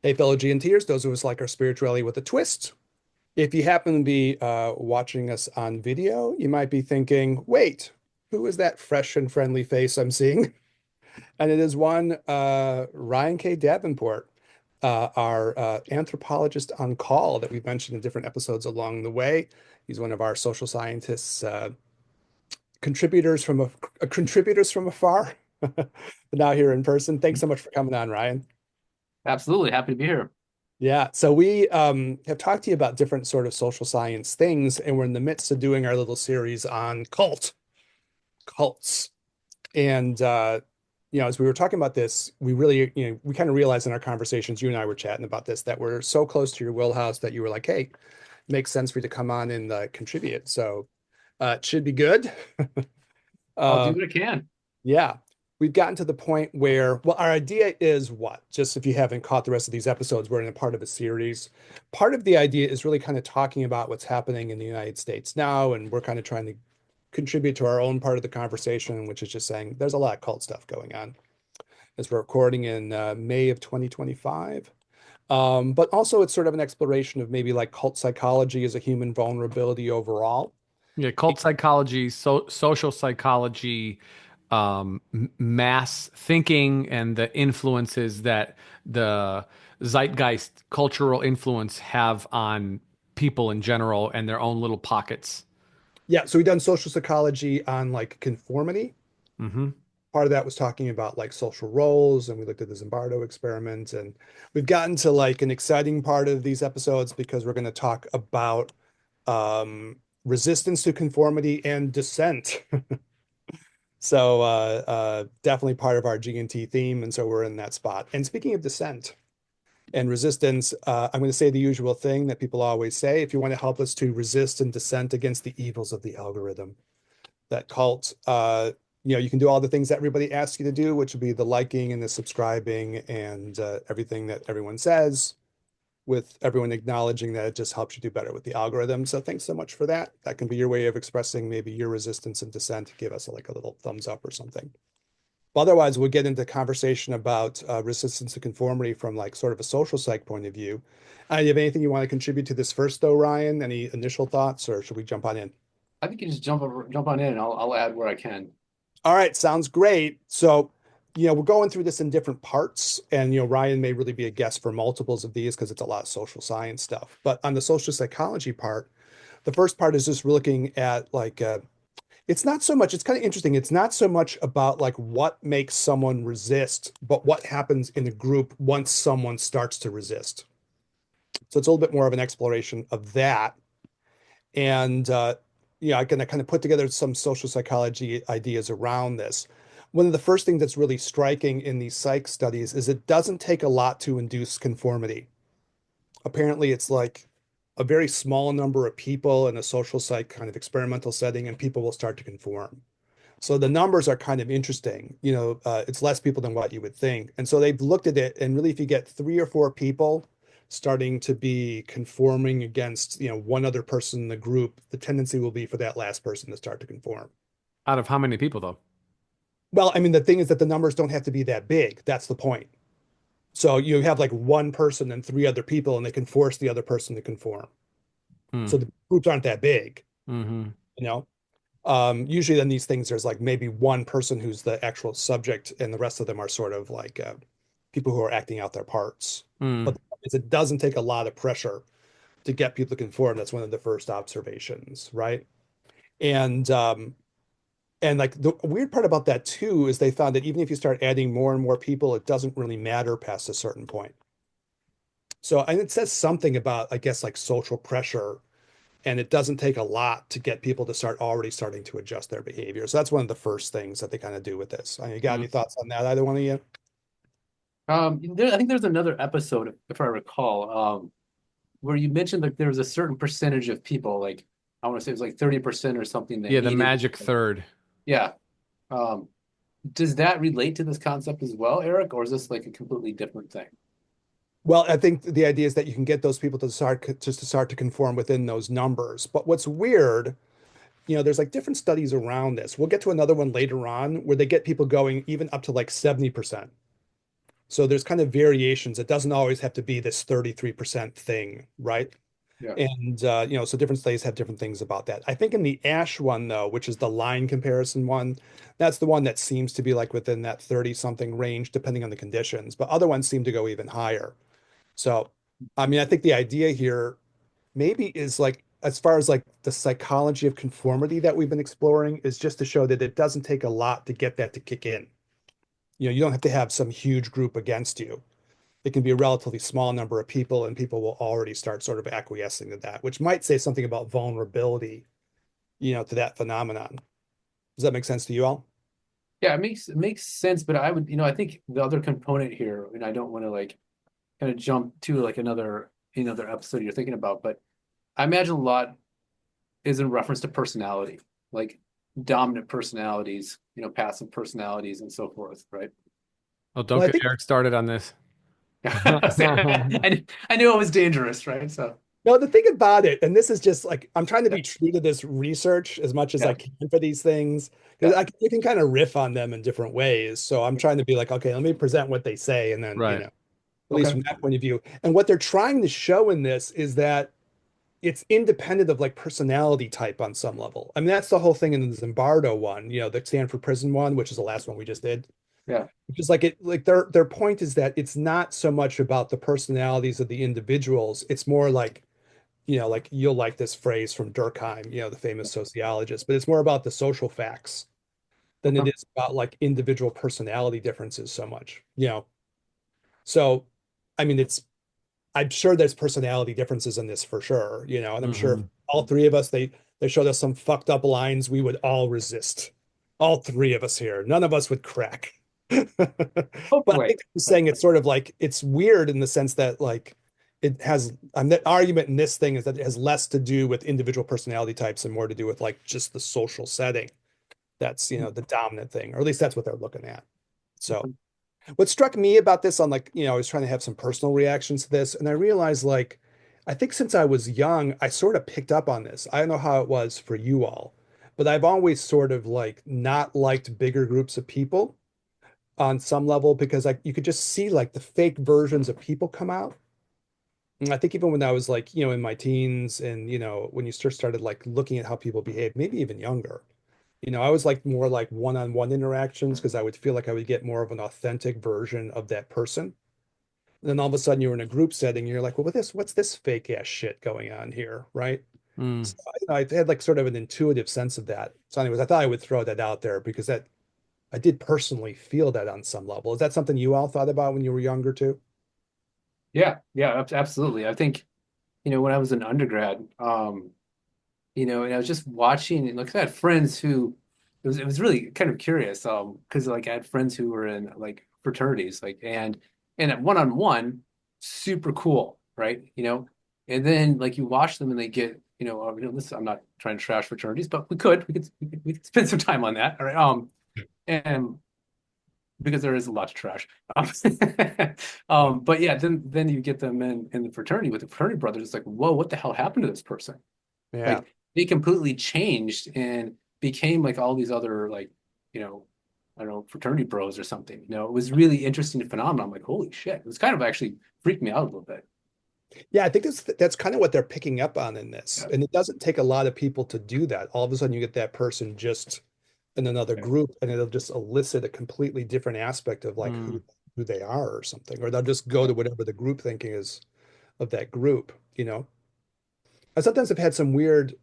Hey, fellow G&Ters, those of us like our spirituality with a twist. If you happen to be watching us on video, you might be thinking, wait, who is that fresh and friendly face I'm seeing? And it is one Ryan K. Davenport, our anthropologist on call that we've mentioned in different episodes along the way. He's one of our social scientists, contributors from afar, but now here in person. Thanks so much for coming on, Ryan. Absolutely. Happy to be here. Yeah, so we have talked to you about different sort of social science things, and we're in the midst of doing our little series on cults. And as we were talking about this, we really, we kind of realized in our conversations, you and I were chatting about this, that we're so close to your wheelhouse that you were like, hey, it makes sense for you to come on and contribute. So it should be good. I'll do Um, what I can. Yeah. We've gotten to the point where, well, our idea is what? Just if you haven't caught the rest of these episodes, we're in a part of a series. Part of the idea is really kind of talking about what's happening in the United States now, and we're kind of trying to contribute to our own part of the conversation, which is just saying there's a lot of cult stuff going on as we're recording in May of 2025. But also, it's sort of an exploration of maybe like cult psychology as a human vulnerability overall. Yeah, cult psychology, social psychology, mass thinking, and the influences that the zeitgeist, cultural influence have on people in general and their own little pockets. Yeah, so we've done social psychology on like conformity. Hmm. Part of that was talking about like social roles, and we looked at the Zimbardo experiment, and we've gotten to like an exciting part of these episodes because we're going to talk about resistance to conformity and dissent. So definitely part of our G&T theme, and so we're in that spot. And speaking of dissent and resistance, I'm going to say the usual thing that people always say: if you want to help us to resist and dissent against the evils of the algorithm, that cult, you can do all the things that everybody asks you to do, which would be the liking and the subscribing and everything that everyone says, with everyone acknowledging that it just helps you do better with the algorithm. So thanks so much for that. That can be your way of expressing maybe your resistance and dissent. Give us like a little thumbs up or something. Otherwise, we'll get into conversation about resistance to conformity from like sort of a social psych point of view. You have anything you want to contribute to this first, though, Ryan? Any initial thoughts, or should we jump on in? I think you just jump on in and I'll add where I can. All right, sounds great. So, we're going through this in different parts, and Ryan may really be a guest for multiples of these because it's a lot of social science stuff. But on the social psychology part, the first part is just looking at like it's not so much, it's kind of interesting. It's not so much about like what makes someone resist, but what happens in a group once someone starts to resist. So it's a little bit more of an exploration of that. And I can kind of put together some social psychology ideas around this. One of the first things that's really striking in these psych studies is it doesn't take a lot to induce conformity. Apparently, it's like a very small number of people in a social psych kind of experimental setting, and people will start to conform. So the numbers are kind of interesting. It's less people than what you would think. And so they've looked at it, and really, if you get three or four people starting to be conforming against, one other person in the group, the tendency will be for that last person to start to conform. Out of how many people, though? Well, I mean, the thing is that the numbers don't have to be that big. That's the point. So you have like one person and three other people, and they can force the other person to conform. So Hmm. the groups aren't that big, Hmm. you know? Usually in these things, there's like maybe one person who's the actual subject, and the rest of them are sort of like people who are acting out their parts. But Hmm. it doesn't take a lot of pressure to get people to conform. That's one of the first observations, right? And like the weird part about that too is they found that even if you start adding more and more people, it doesn't really matter past a certain point. So, and it says something about, I guess, like social pressure, and it doesn't take a lot to get people to start already starting to adjust their behavior. So that's one of the first things that they kind of do with this. You got Hmm. any thoughts on that, either one of you? I think there's another episode, if I recall, where you mentioned that there was a certain percentage of people, like I want to say it was like 30% or something that Yeah. Yeah. The needed. magic third. Yeah. Um, does that relate to this concept as well, Eric, or is this like a completely different thing? Well, I think the idea is that you can get those people to start to conform within those numbers. But what's weird, there's like different studies around this. We'll get to another one later on where they get people going even up to like 70%. So there's kind of variations. It doesn't always have to be this 33% thing, right? Yeah. And so different studies have different things about that. I think in the ash one though, which is the line comparison one, that's the one that seems to be like within that 30 something range, depending on the conditions. But other ones seem to go even higher. So, I mean, I think the idea here maybe is like, as far as like the psychology of conformity that we've been exploring, is just to show that it doesn't take a lot to get that to kick in. You don't have to have some huge group against you. It can be a relatively small number of people, and people will already start sort of acquiescing to that, which might say something about vulnerability, to that phenomenon. Does that make sense to you all? Yeah, it makes sense, but I would, I think the other component here, and I don't want to like kind of jump to like another episode you're thinking about, but I imagine a lot is in reference to personality, like dominant personalities, passive personalities and so forth, right? Oh, don't Well, I get think Eric started on this. I knew it was dangerous, right? So no, the thing about it, and this is just like I'm trying to be true to this research as much as I yeah, can for these things because yeah, you can kind of riff on them in different ways. So I'm trying to be like, okay, let me present what they say, and then Right. at least okay, from that point of view. And what they're trying to show in this is that it's independent of like personality type on some level. I mean, that's the whole thing in the Zimbardo one, the Stanford prison one, which is the last one we just did. yeah, Which is like their point is that it's not so much about the personalities of the individuals. It's more like, like you'll like this phrase from Durkheim, the famous sociologist, but it's more about the social facts than it okay, is about like individual personality differences so much. So, I mean, I'm sure there's personality differences in this for sure, and I'm sure if Hmm. all three of us, they showed us some fucked up lines we would all resist. All three of us here. None of us would crack. But I hopefully, think I'm saying it's sort of like it's weird in the sense that like it has the argument in this thing is that it has less to do with individual personality types and more to do with like just the social setting. That's the dominant thing, or at least that's what they're looking at. So what struck me about this on like, I was trying to have some personal reactions to this, and I realized like, I think since I was young, I sort of picked up on this. I don't know how it was for you all, but I've always sort of like not liked bigger groups of people on some level because like you could just see like the fake versions of people come out. And I think even when I was like, in my teens and, when you started like looking at how people behave, maybe even younger, I was like more like one-on-one interactions because I would feel like I would get more of an authentic version of that person. And then all of a sudden you're in a group setting, you're like, well, what's this fake ass shit going on here, right? Mm. So, I had like sort of an intuitive sense of that. So, anyways, I thought I would throw that out there because that I did personally feel that on some level. Is that something you all thought about when you were younger too? yeah, yeah, absolutely. I think when I was an undergrad, and I was just watching, and like I had friends who it was really kind of curious, because like I had friends who were in like fraternities, like and at one-on-one, super cool, right? And then like you watch them and they get, this I'm not trying to trash fraternities, but we could spend some time on that, all right? And because there is a lot to trash. Um, but yeah, then you get them in the fraternity with the fraternity brothers. It's like, whoa, what the hell happened to this person? Yeah. Like they completely changed and became like all these other like, you know, I don't know, fraternity bros or something. It was really interesting phenomenon. I'm like, holy shit. It was kind of actually freaked me out a little bit. Yeah, I think that's kind of what they're picking up on in this. Yeah. And it doesn't take a lot of people to do that. All of a sudden you get that person just in another Yeah. group and it'll just elicit a completely different aspect of like Mm. who they are or something. Or they'll just go Yeah. to whatever the group thinking is of that group. I sometimes have had some weird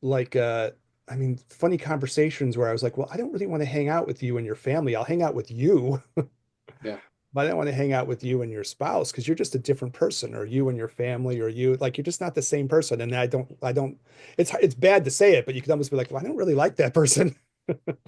like I mean funny conversations where I was like, well, I don't really want to hang out with you and your family. I'll hang out with you, Yeah. but I don't want to hang out with you and your spouse because you're just a different person, or you and your family, or you like you're just not the same person. And I don't it's bad to say it, but you could almost be like, well, I don't really like that person.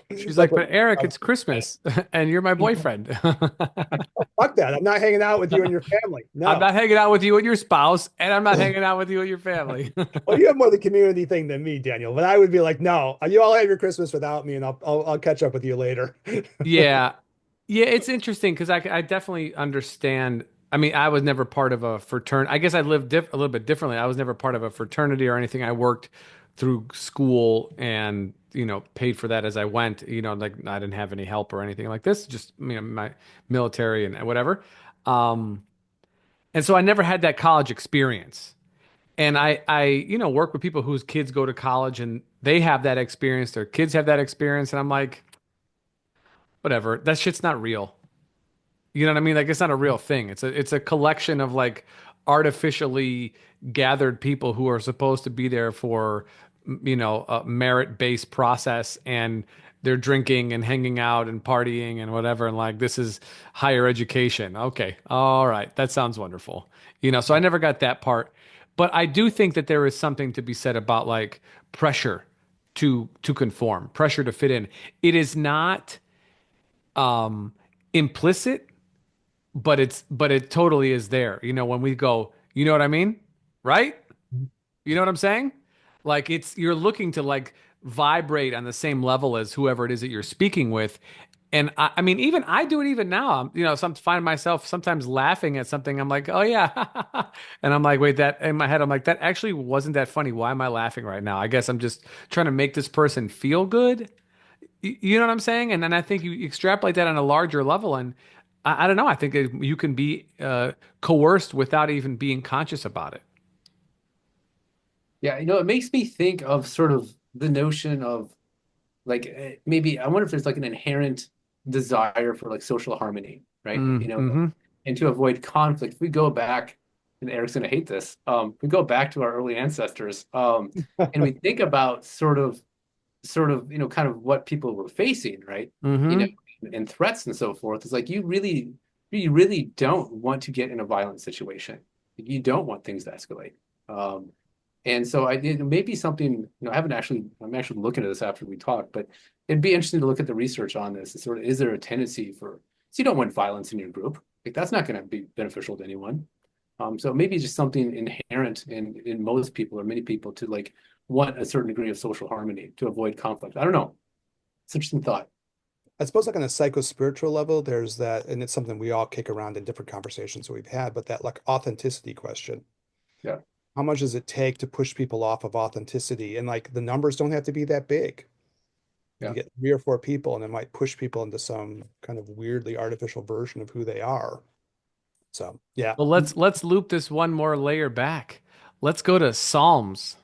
She's Like like, what but Eric, it's Christmas and you're my boyfriend. fuck that. I'm not hanging out with you and your family. I'm No. not hanging out with you and your spouse, and I'm not hanging out with you and your family. Well, you have more the community thing than me, Daniel. But I would be like, no, you all have your Christmas without me, and I'll catch up with you later. Yeah. Yeah, it's interesting because I definitely understand. I mean, I was never part of a fraternity. I guess I lived a little bit differently. I was never part of a fraternity or anything. I worked through school and paid for that as I went. Like I didn't have any help or anything like this, just my military and whatever. Um, and so I never had that college experience. And I work with people whose kids go to college and they have that experience, their kids have that experience, and I'm like, whatever, that shit's not real. You know what I mean? Like it's not a real thing. It's a collection of like artificially gathered people who are supposed to be there for a merit-based process, and they're drinking and hanging out and partying and whatever, and like this is higher education. Okay. All right. That sounds wonderful. So I never got that part. But I do think that there is something to be said about like pressure to conform, pressure to fit in. It is not implicit, but it totally is there. When we go, you know what I mean? Right? You know what I'm saying? Like you're looking to like vibrate on the same level as whoever it is that you're speaking with. And I mean, even I do it even now. Some find myself sometimes laughing at something. I'm like, oh yeah. And I'm like, wait, that in my head, I'm like, that actually wasn't that funny. Why am I laughing right now? I guess I'm just trying to make this person feel good. You know what I'm saying? And then I think you extrapolate that on a larger level, and I don't know. I think you can be coerced without even being conscious about it. Yeah, it makes me think of sort of the notion of like maybe I wonder if there's like an inherent desire for like social harmony, right? Mm-hmm. And to avoid conflict. If we go back, and Eric's gonna hate this, we go back to our early ancestors, and we think about sort of, kind of what people were facing, right? You know, Mm-hmm. and threats and so forth. It's like you really don't want to get in a violent situation. You don't want things to escalate. Um, and so it may be something, I'm actually looking at this after we talk, but it'd be interesting to look at the research on this. Sort of, is there a tendency so you don't want violence in your group. Like that's not going to be beneficial to anyone. So maybe just something inherent in most people or many people to like want a certain degree of social harmony to avoid conflict. I don't know. It's an interesting thought. I suppose like on a psycho-spiritual level, there's that, and it's something we all kick around in different conversations that we've had, but that like authenticity question. Yeah. How much does it take to push people off of authenticity? And like the numbers don't have to be that big. You Yeah. get three or four people, and it might push people into some kind of weirdly artificial version of who they are. So yeah. Well, let's loop this one more layer back. Let's go to Psalms,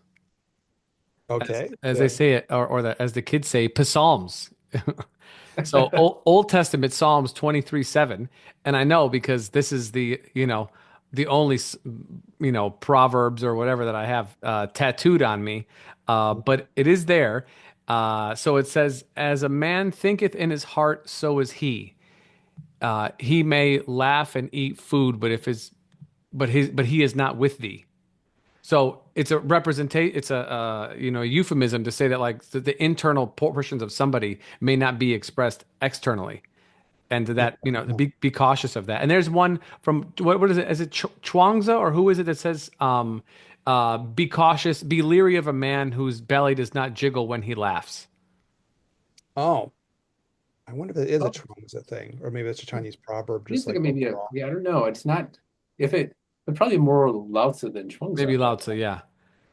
Okay. as they Yeah. say it, as the kids say, Psalms. So Old Testament Psalms 23:7, and I know because this is the only proverbs or whatever that I have tattooed on me, but it is there. So it says, "As a man thinketh in his heart, so is he. He may laugh and eat food, but he is not with thee." So it's a representation. It's a euphemism to say that like the internal portions of somebody may not be expressed externally, and to that be cautious of that. And there's one from what is it? Is it Chuangza or who is it that says be cautious, be leery of a man whose belly does not jiggle when he laughs. Oh, I wonder if it is a Oh, Chuangza thing, or maybe it's a Chinese proverb, seems just like like it may be overall. yeah, I don't know. It's not if it but probably more Lao Tzu than Maybe Chuangzi, Lao but Tzu, yeah.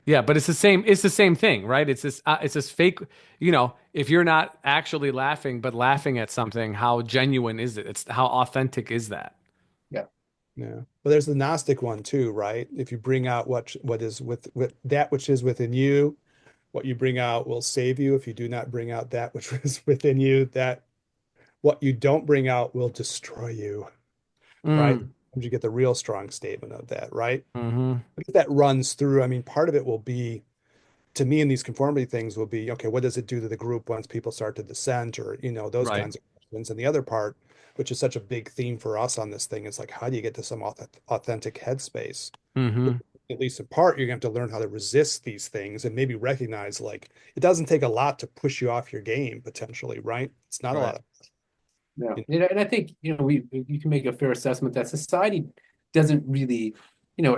Yeah, but it's the same. It's the same thing, right? It's this fake. If you're not actually laughing, but laughing at something, how genuine is it? It's how authentic is that? yeah, Yeah. But there's the Gnostic one too, right? If you bring out what is with that which is within you, what you bring out will save you. If you do not bring out that which is within you, that what you don't bring out will destroy you, right? Mm, You get the real strong statement of that, right? hmm. If that runs through, I mean, part of it will be to me in these conformity things will be, okay, what does it do to the group once people start to dissent or, those Right. kinds of questions. And the other part, which is such a big theme for us on this thing, is like, how do you get to some authentic headspace? Hmm. At least in part, you're going to have to learn how to resist these things and maybe recognize like it doesn't take a lot to push you off your game potentially, right? It's not a Right. lot of, yeah. you And I think we you can make a fair assessment that society doesn't really,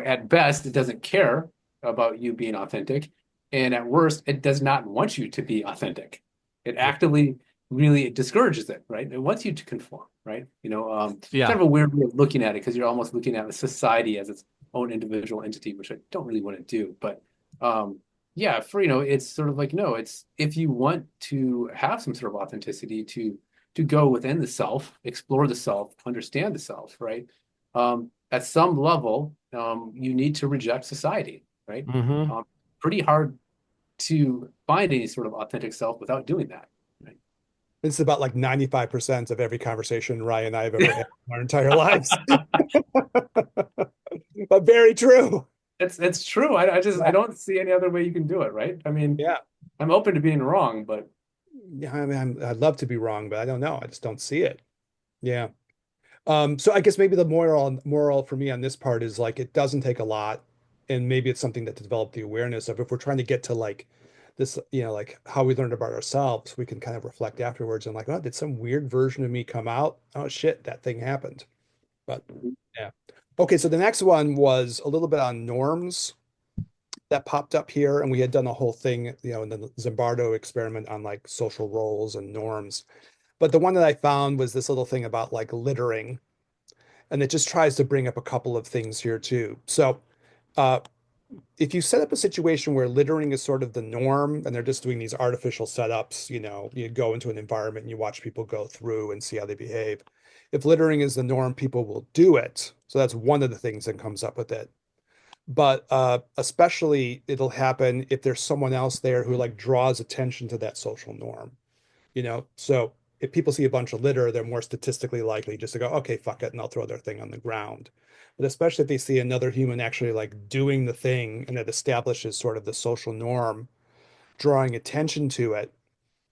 at best, it doesn't care about you being authentic, and at worst, it does not want you to be authentic. It know, actively really discourages it, right? It wants you to conform, right? Yeah. Kind of a weird way of looking at it because you're almost looking at a society as its own individual entity, which I don't really want to do. But yeah, for it's sort of like no, it's if you want to have some sort of authenticity to go within the self, explore the self, understand the self, right? At some level, you need to reject society, right? Hmm. Um, Pretty hard to find any sort of authentic self without doing that, right? It's about like 95% of every conversation Ryan and I have ever had in our entire lives. But very true. It's true. I just I Yeah. don't see any other way you can do it, right? I mean, Yeah. I'm open to being wrong, but Yeah. I mean, I'd love to be wrong, but I don't know. I just don't see it. Yeah. So I guess maybe the moral for me on this part is like it doesn't take a lot, and maybe it's something that to develop the awareness of if we're trying to get to like this, like how we learned about ourselves, we can kind of reflect afterwards and like, oh, did some weird version of me come out? Oh shit, that thing happened. But yeah. Okay, so the next one was a little bit on norms that popped up here, and we had done a whole thing, in the Zimbardo experiment on like social roles and norms. But the one that I found was this little thing about like littering, and it just tries to bring up a couple of things here too. So, uh, if you set up a situation where littering is sort of the norm and they're just doing these artificial setups, you go into an environment and you watch people go through and see how they behave. If littering is the norm, people will do it. So that's one of the things that comes up with it. But especially it'll happen if there's someone else there who like draws attention to that social norm. So if people see a bunch of litter, they're more statistically likely just to go, okay, fuck it, and they'll throw their thing on the ground. But especially if they see another human actually like doing the thing and it establishes sort of the social norm, drawing attention to it,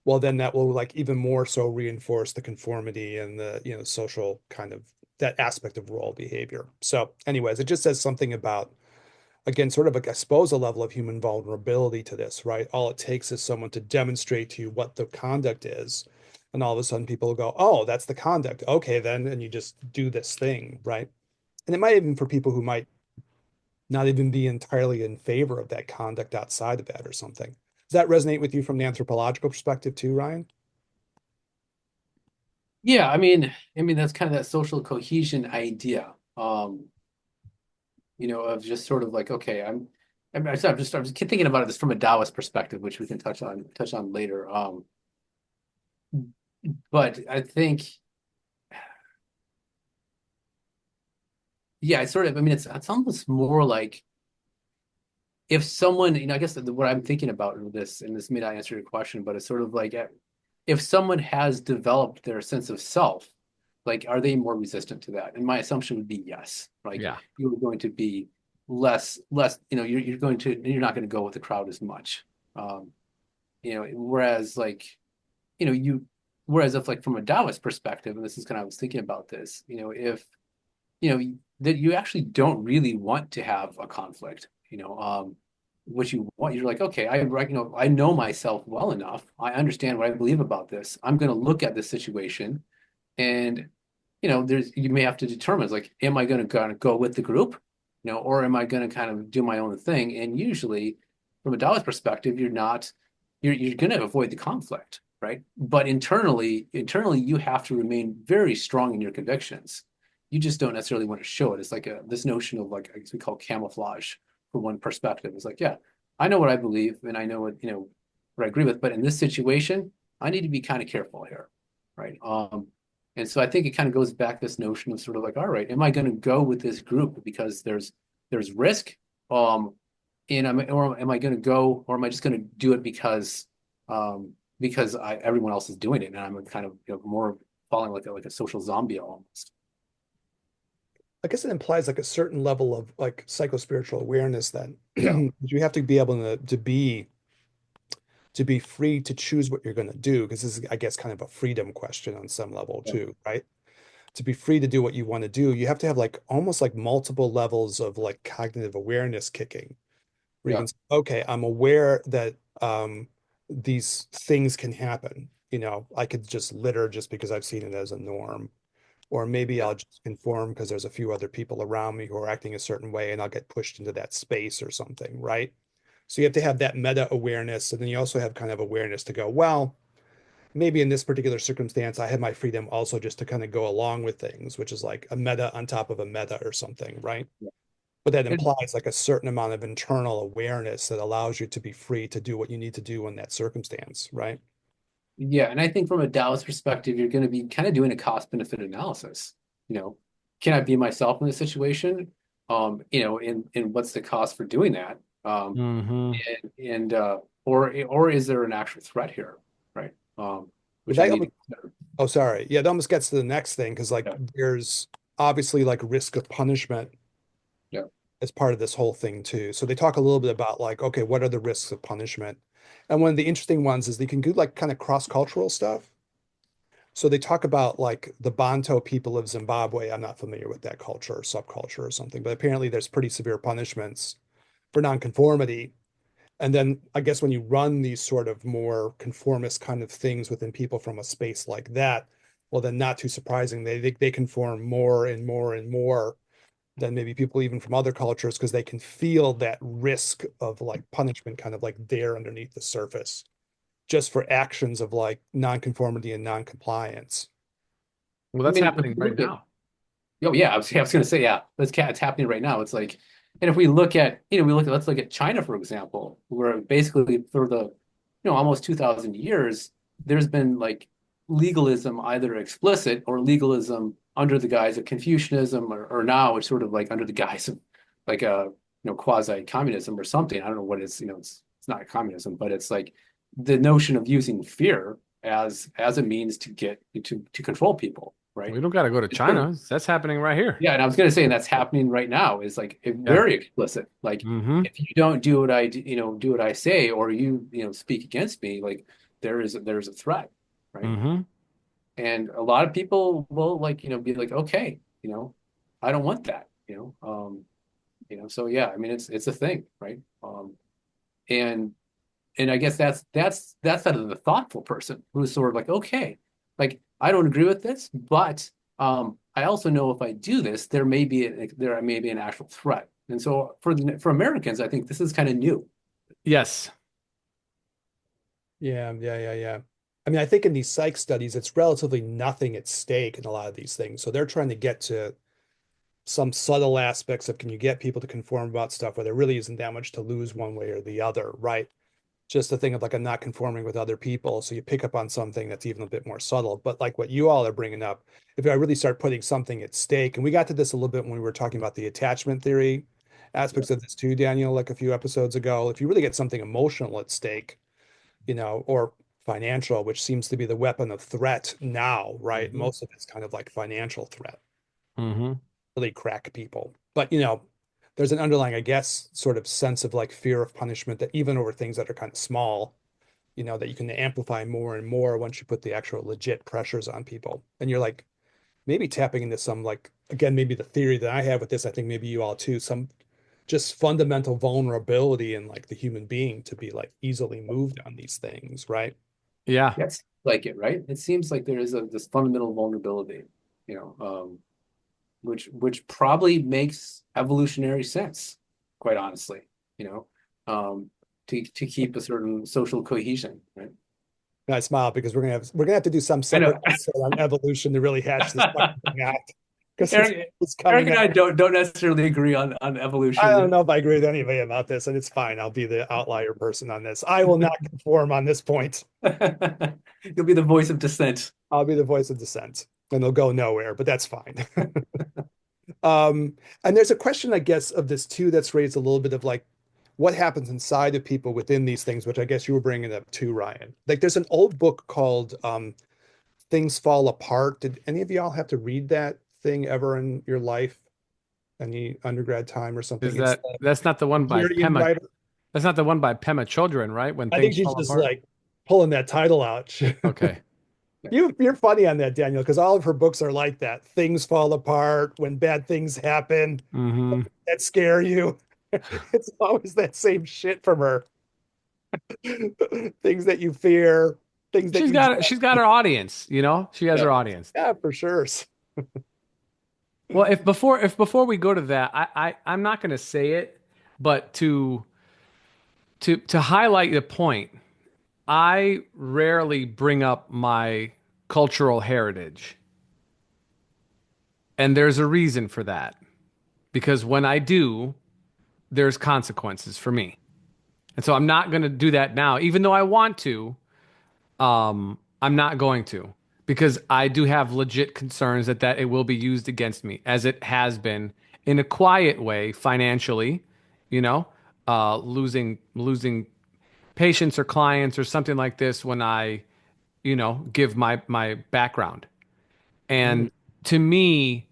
well, then that will like even more so reinforce the conformity and the, social kind of that aspect of role behavior. So, anyways, it just says something about, again, sort of like, I suppose, a level of human vulnerability to this, right? All it takes is someone to demonstrate to you what the conduct is. And all of a sudden people go, oh, that's the conduct. Okay, then. And you just do this thing, right? And it might even for people who might not even be entirely in favor of that conduct outside of that or something. Does that resonate with you from the anthropological perspective too, Ryan? yeah, I mean that's kind of that social cohesion idea. Of just sort of like, okay, I'm just thinking about this from a Taoist perspective, which we can touch on later. But I think, yeah, it's sort of, I mean, it's almost more like if someone, I guess what I'm thinking about in this, and this may not answer your question, but it's sort of like if someone has developed their sense of self, like, are they more resistant to that? And my assumption would be yes. Like, Yeah. you're going to be less, you're not going to go with the crowd as much. Um, whereas like, you know, you, whereas if like from a Taoist perspective, and this is kind of, I was thinking about this, if, that you actually don't really want to have a conflict, what you want, you're like, okay, I know myself well enough. I understand what I believe about this. I'm going to look at this situation and, you may have to determine, it's like, am I going to go with the group, or am I going to kind of do my own thing? And usually from a Taoist perspective, you're going to avoid the conflict, right? But internally, you have to remain very strong in your convictions. You just don't necessarily want to show it. It's like this notion of like, I guess we call camouflage from one perspective. It's like, yeah, I know what I believe and I know what I agree with, but in this situation, I need to be kind of careful here, right? And so I think it kind of goes back this notion of sort of like, all right, am I going to go with this group because there's risk? Um, or am I going to go, or am I just going to do it because everyone else is doing it, and I'm kind of more falling like a social zombie almost. I guess it implies like a certain level of like psycho-spiritual awareness then. Yeah, You have to be able to be free to choose what you're going to do, because this is, I guess, kind of a freedom question on some level yeah, too, right? To be free to do what you want to do, you have to have like almost like multiple levels of like cognitive awareness kicking, where you yeah, can say, okay, I'm aware that these things can happen. I could just litter just because I've seen it as a norm. Or maybe yeah, I'll just conform because there's a few other people around me who are acting a certain way and I'll get pushed into that space or something, right? So you have to have that meta awareness. And then you also have kind of awareness to go, well, maybe in this particular circumstance, I have my freedom also just to kind of go along with things, which is like a meta on top of a meta or something, right? yeah. But that It, implies like a certain amount of internal awareness that allows you to be free to do what you need to do in that circumstance, right? yeah, and I think from a Taoist perspective, you're going to be kind of doing a cost benefit analysis. You know, can I be myself in this situation? And what's the cost for doing that? Hmm. And or is there an actual threat here, right? But Which I that need to almost, consider. oh, sorry. Yeah, that almost gets to the next thing because like Yeah, there's obviously like risk of punishment yeah. as part of this whole thing too. So they talk a little bit about like, okay, what are the risks of punishment? And one of the interesting ones is they can do like kind of cross-cultural stuff. So they talk about like the Bantu people of Zimbabwe. I'm not familiar with that culture or subculture or something, but apparently there's pretty severe punishments for nonconformity. And then I guess when you run these sort of more conformist kind of things within people from a space like that, well, then not too surprising, they conform more and more and more than maybe people even from other cultures because they can feel that risk of like punishment kind of like there underneath the surface just for actions of like nonconformity and noncompliance. Well, I that's mean, if happening you right look at now. Oh yeah, I was going to say yeah. It's happening right now. It's like, and if we look at let's look at China for example, where basically for the almost 2,000 years, there's been like legalism either explicit or legalism under the guise of Confucianism, or now it's sort of like under the guise of like a quasi communism or something. I don't know what it's it's not communism, but it's like the notion of using fear as a means to get to control people, right? We don't got to go to China. That's happening right here. Yeah, and I was going to say, and that's happening right now, is like Yeah. very explicit. Like, Hmm. if you don't do what I do, do what I say, or speak against me, like there's a threat, right? Hmm. And a lot of people will like, be like, okay, I don't want that, So yeah, I mean, it's a thing, right? And and I guess that's kind of the thoughtful person who's sort of like, okay, like I don't agree with this, but I also know if I do this, there may be an actual threat. And so for Americans, I think this is kind of new. Yes. Yeah. I mean, I think in these psych studies, it's relatively nothing at stake in a lot of these things. So they're trying to get to some subtle aspects of can you get people to conform about stuff where there really isn't that much to lose one way or the other, right? Just the thing of like I'm not conforming with other people. So you pick up on something that's even a bit more subtle. But like what you all are bringing up, if I really start putting something at stake, and we got to this a little bit when we were talking about the attachment theory Yeah. aspects of this too, Daniel, like a few episodes ago, if you really get something emotional at stake, or financial, which seems to be the weapon of threat now, right? Hmm. Most of it's kind of like financial threat, Hmm. really crack people. But, there's an underlying, I guess, sort of sense of like fear of punishment that even over things that are kind of small, that you can amplify more and more once you put the actual legit pressures on people. And you're like maybe tapping into some like again, maybe the theory that I have with this, I think maybe you all too, some just fundamental vulnerability in like the human being to be like easily moved on these things, right? Yeah. That's like it, right? It seems like there is this fundamental vulnerability, which probably makes evolutionary sense, quite honestly, you know, to keep a certain social cohesion, right? And I smile because we're gonna have to do some I know. separate episode on evolution to really hash this fucking thing out because it's, Eric, it's Eric coming and up. I don't necessarily agree on I don't evolution. know if I agree with anybody about this, and it's fine. I'll be the outlier person on this. I will not conform on this point. You'll be the voice of dissent. I'll be the voice of dissent, and they'll go nowhere, but that's fine. And there's a question, I guess, of this too that's raised a little bit of like what happens inside of people within these things, which I guess you were bringing up too, Ryan. Like there's an old book called Things Fall Apart. Did any of y'all have to read that thing ever in your life? Any undergrad time or something? Is It's that the that's not the one by Nigerian Pema? writer. That's not the one by Pema Children, right? When I think things she's fall just apart. like pulling that title out. Okay. You're funny on that, Daniel, because all of her books are like that. Things fall apart when bad things happen Hmm. that scare you. It's always that same shit from her. Things that you fear, things that you dread. She's got her audience, you know? She has Yeah. her audience. Yeah, for sure. Well, if before we go to that, I'm not going to say it, but to highlight the point, I rarely bring up my cultural heritage. And there's a reason for that. because when I do, there's consequences for me. And so I'm not going to do that now, even though I want to. I'm not going to because I do have legit concerns that it will be used against me as it has been in a quiet way financially, you know, losing patients or clients or something like this when I, give my background. Mm. And to me,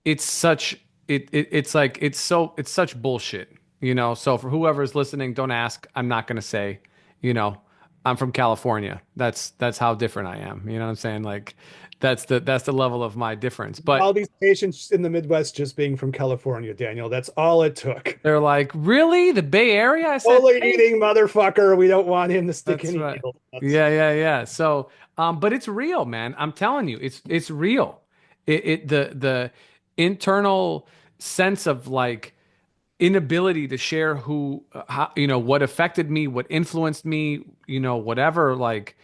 it's such it's like it's such bullshit, so for whoever's listening, don't ask. I'm not going to say, you know I'm from California. That's how different I am, you know what I'm saying? Like that's the level of my difference. All But these patients in the Midwest just being from California, Daniel. That's all it took. they're like, really, the Bay Area? I said, Only hey, eating motherfucker. We don't want him to stick that's any right. needles in us. Yeah. So but it's real, man. I'm telling you, it's real. The internal sense of like inability to share what affected me, what influenced me, whatever, like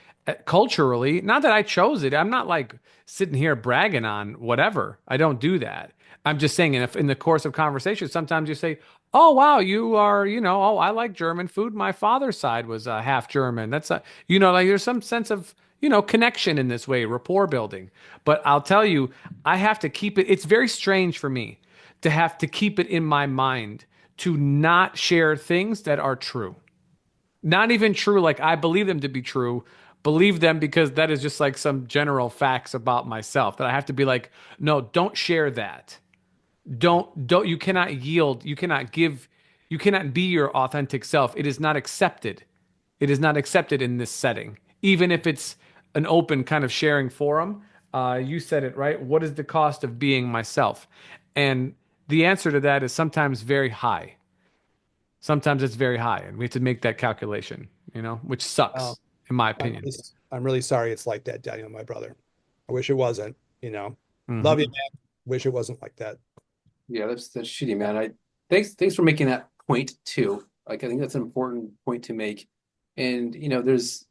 culturally. Not that I chose it. I'm not like sitting here bragging on whatever. I don't do that. I'm just saying, in the course of conversation, sometimes you say, "Oh, wow, you are, oh, I like German food. My father's side was half German." That's like there's some sense of connection in this way, rapport building. But I'll tell you, I have to keep it. It's very strange for me to have to keep it in my mind to not share things that are true. Not even true, like I believe them to be true. Believe them because that is just like some general facts about myself that I have to be like, no, don't share that. Don't, you cannot yield, you cannot give, you cannot be your authentic self. It is not accepted. It is not accepted in this setting, even if it's an open kind of sharing forum. You said it right. What is the cost of being myself? And the answer to that is sometimes very high. Sometimes it's very high, and we have to make that calculation, which Oh, sucks, in my I'm opinion. really, I'm really sorry it's like that, Daniel, my brother. I wish it wasn't, Love you, Hmm. man. Wish it wasn't like that. Yeah, that's shitty, man. Thanks for making that point too. Like I think that's an important point to make. And there's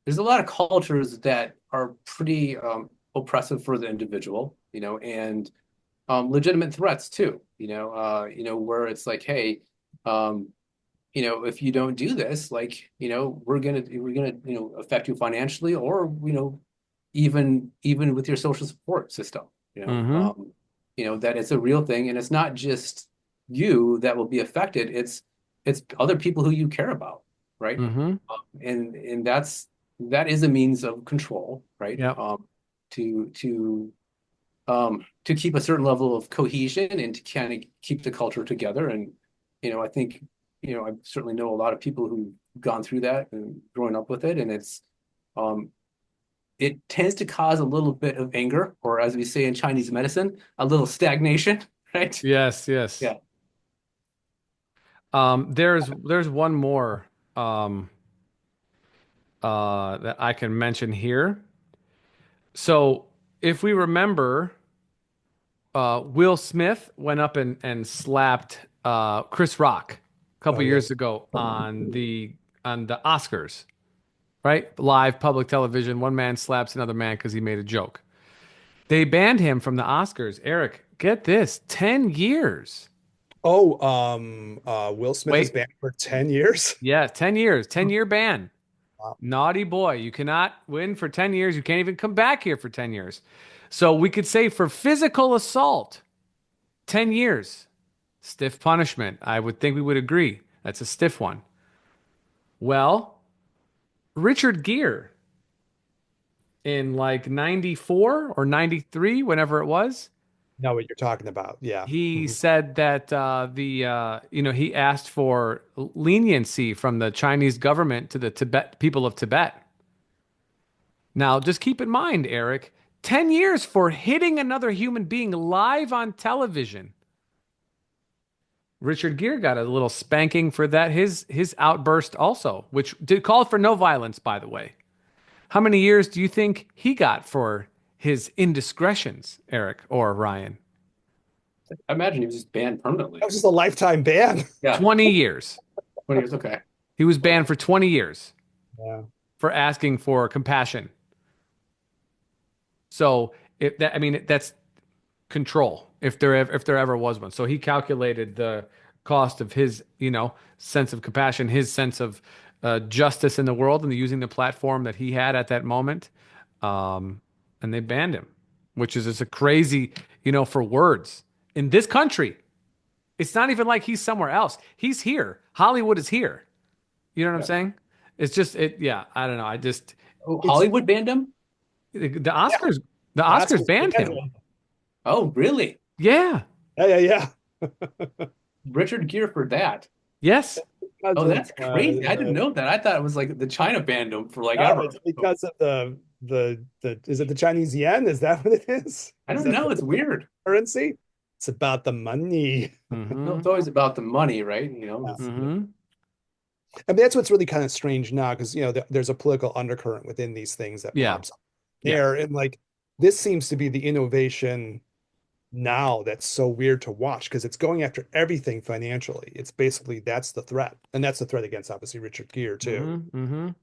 a lot of cultures that are pretty oppressive for the individual, and legitimate threats too. Where it's like, hey, um, if you don't do this, like, we're gonna affect you financially, or even with your social support system. Hmm. That it's a real thing, and it's not just you that will be affected. It's other people who you care about, right? Hmm. And that is a means of control, right? Yep. To keep a certain level of cohesion and to kind of keep the culture together. And I think I certainly know a lot of people who've gone through that and growing up with it, and um, it tends to cause a little bit of anger, or as we say in Chinese medicine, a little stagnation, right? Yes, yes. Yeah. There's one more um, that I can mention here. So if we remember, Will Smith went up and slapped Chris Rock a couple Oh yeah. years ago on the Oscars, right? Live public television. One man slaps another man because he made a joke. They banned him from the Oscars. Eric, get this, 10 years. Oh, Will Smith is Wait, banned for 10 years. yeah, 10 years, 10-year ban. Wow. Naughty boy. You cannot win for 10 years. You can't even come back here for 10 years. So we could say for physical assault, 10 years. Stiff punishment. I would think we would agree. That's a stiff one. Well, Richard Gere in like 94 or 93, whenever it was, Know what you're talking about. Yeah. he Mhm. said that he asked for leniency from the Chinese government to the Tibet people of Tibet. Now, just keep in mind, Eric, 10 years for hitting another human being live on television. Richard Gere got a little spanking for that, his outburst also, which did call for no violence, by the way. How many years do you think he got for his indiscretions, Eric or Ryan? I imagine he was just banned That permanently. was just a lifetime ban. Yeah. 20 years. 20 years. Okay. He was banned for 20 years Yeah. for asking for compassion. So, if that, I mean, that's control. if there ever was one. So he calculated the cost of his, sense of compassion, his sense of justice in the world, and using the platform that he had at that moment. Um, and they banned him, which is just a crazy, for words in this country. It's not even like he's somewhere else. He's here. Hollywood is here. You know what I'm Yeah. saying? It's just it. Yeah, I don't know. Oh, It's Hollywood banned him? the yeah, Oscars. The the Oscars Oscars banned banned him. Oh, him. oh, really? Yeah. Yeah, yeah, Richard Gere for that. Yes. because Oh, of that's crazy. I didn't know that. I thought it was like the China banned him for like no, ever. it's because of the is it the Chinese yen? Is that what it is? I Is don't that know. the It's weird. currency? It's about the money. No, Mm-hmm. it's always about the money, right? Mm-hmm. I mean, that's what's really kind of strange now because there's a political undercurrent within these things that Yeah. pops up Yeah. there, and like this seems to be the innovation now that's so weird to watch because it's going after everything financially. It's basically that's the threat, and that's the threat against obviously Richard Gere too, Mm-hmm. Mm-hmm. going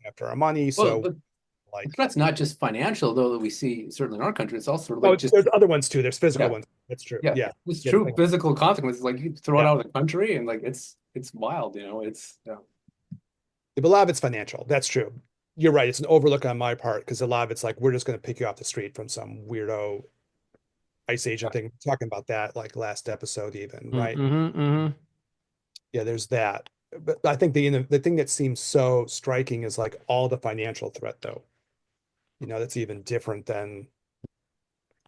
after our money. Well, So but the like, threat's not just financial, though, that we see certainly in our country. It's also like oh, just, there's other ones too. There's physical yeah, ones. That's true. yeah, Yeah, it's yeah, the true thing. physical consequences. Like you throw it Yeah, out of the country and like it's wild, it's, yeah. but a lot of it's financial. That's true. You're right. It's an overlook on my part because a lot of it's like we're just going to pick you off the street from some weirdo ice agent thing. Talking about that like last episode, even right? Mm-hmm. Mm-hmm. Yeah, there's that. But I think the thing that seems so striking is like all the financial threat, though. That's even different than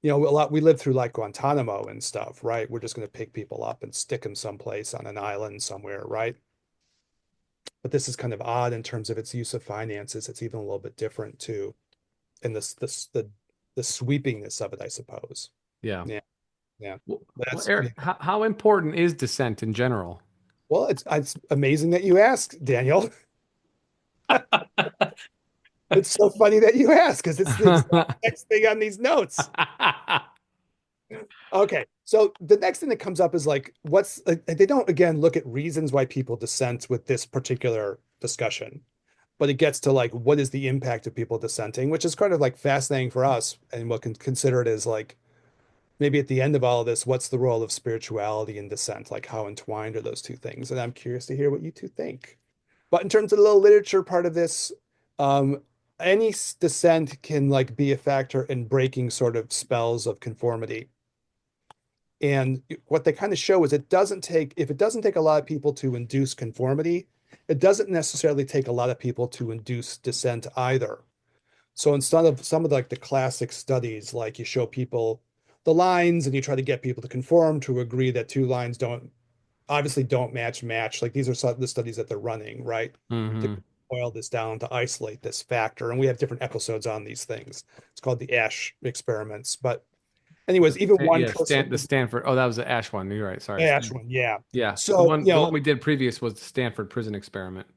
a lot. We lived through like Guantanamo and stuff, right? We're just going to pick people up and stick them someplace on an island somewhere, right? But this is kind of odd in terms of its use of finances. It's even a little bit different too, in the sweepingness of it, I suppose. Yeah. Yeah, yeah. Well, But well, that's Eric, how important is dissent in general? well, it's amazing that you asked, Daniel. It's so funny that you ask because it's the exact next thing on these notes. Okay, so the next thing that comes up is like, what's like, they don't again look at reasons why people dissent with this particular discussion, but it gets to like, what is the impact of people dissenting, which is kind of like fascinating for us, and what can consider it as like maybe at the end of all of this, what's the role of spirituality and dissent? Like, how entwined are those two things? And I'm curious to hear what you two think. But in terms of the little literature part of this, um, any dissent can like be a factor in breaking sort of spells of conformity. And what they kind of show is if it doesn't take a lot of people to induce conformity, it doesn't necessarily take a lot of people to induce dissent either. So instead of some of like the classic studies, like you show people the lines and you try to get people to conform to agree that two lines don't match. Like these are some of the studies that they're running, right? To Hmm. boil this down to isolate this factor. And we have different episodes on these things. It's called the Ash experiments. But anyways, even one Yeah, person, The Stanford. Oh, that was the Ash one. You're right. Sorry. Ash one, yeah. Yeah, So, the one we did previous was the Stanford prison experiment.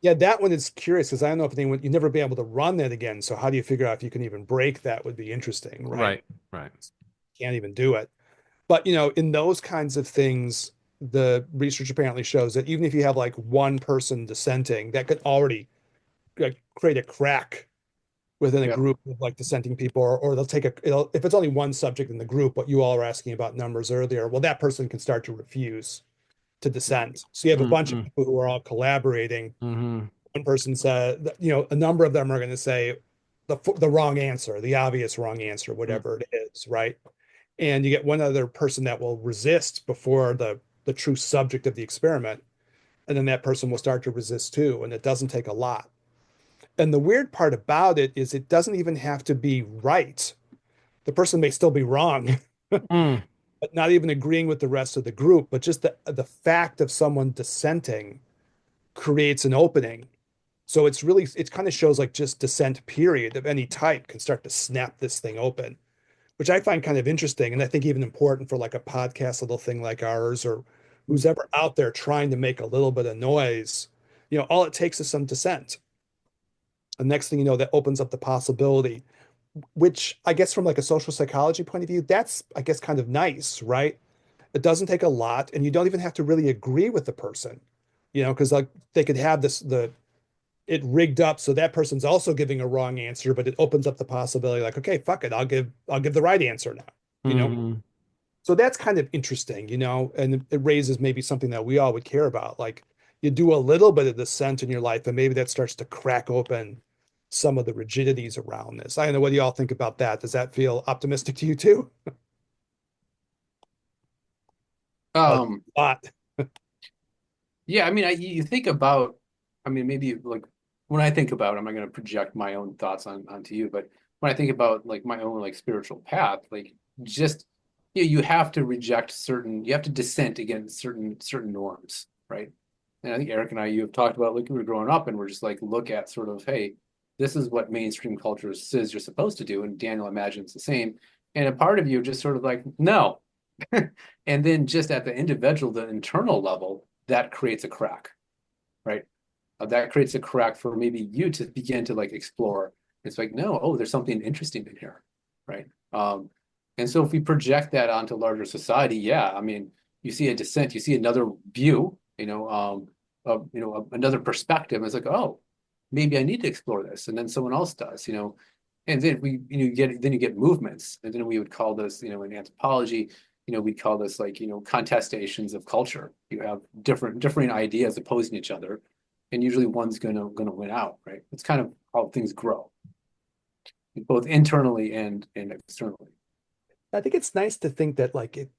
yeah, that one is curious because I don't know if anyone, you'd never be able to run that again. So how do you figure out if you can even break that would be interesting, right? Right. Right. Can't even do it. But, in those kinds of things, the research apparently shows that even if you have like one person dissenting, that could already like create a crack within a Yeah. group of like dissenting people, or if it's only one subject in the group, what you all are asking about numbers earlier, well, that person can start to refuse to dissent. So you have a bunch of Mm-hmm. people who are all collaborating. Mm-hmm. One person said, a number of them are going to say the wrong answer, the obvious wrong answer, whatever it is, right? And you get one other person that will resist before the true subject of the experiment, and then that person will start to resist too, and it doesn't take a lot. And the weird part about it is it doesn't even have to be right. The person may still be wrong, Mm. but not even agreeing with the rest of the group, but just the fact of someone dissenting creates an opening. So it kind of shows like just dissent period of any type can start to snap this thing open, which I find kind of interesting. And I think even important for like a podcast, little thing like ours, or who's ever out there trying to make a little bit of noise, all it takes is some dissent. The next thing you know, that opens up the possibility, which I guess from like a social psychology point of view, that's, I guess, kind of nice, right? It doesn't take a lot, and you don't even have to really agree with the person, because like they could have it rigged up so that person's also giving a wrong answer, but it opens up the possibility like, okay, fuck it, I'll give the right answer now, you know? Mm-hmm. So that's kind of interesting, and it raises maybe something that we all would care about. Like you do a little bit of dissent in your life, and maybe that starts to crack open some of the rigidities around this. I don't know. What do y'all think about that? Does that feel optimistic to you too? Or Um, not? yeah, I mean, you think about, I mean, maybe like when I think about, I'm not going to project my own thoughts onto you, but when I think about like my own like spiritual path, like just you have to reject certain, you have to dissent against certain norms, right? And I think Eric and I, you have talked about like we were growing up, and we're just like look at sort of, hey, this is what mainstream culture says you're supposed to do, and Daniel imagines the same, and a part of you just sort of like no, and then just at the individual, the internal level, that creates a crack, right? That creates a crack for maybe you to begin to like explore. It's like, no, oh, there's something interesting in here, right? And so if we project that onto larger society, yeah, I mean, you see a dissent, you see another view, another perspective. It's like, oh, maybe I need to explore this, and then someone else does, and then you get movements, and then we would call this, in anthropology, we call this like, contestations of culture. You have different ideas opposing each other, and usually one's gonna win out, right? It's kind of how things grow, both internally and externally. I think it's nice to think that like it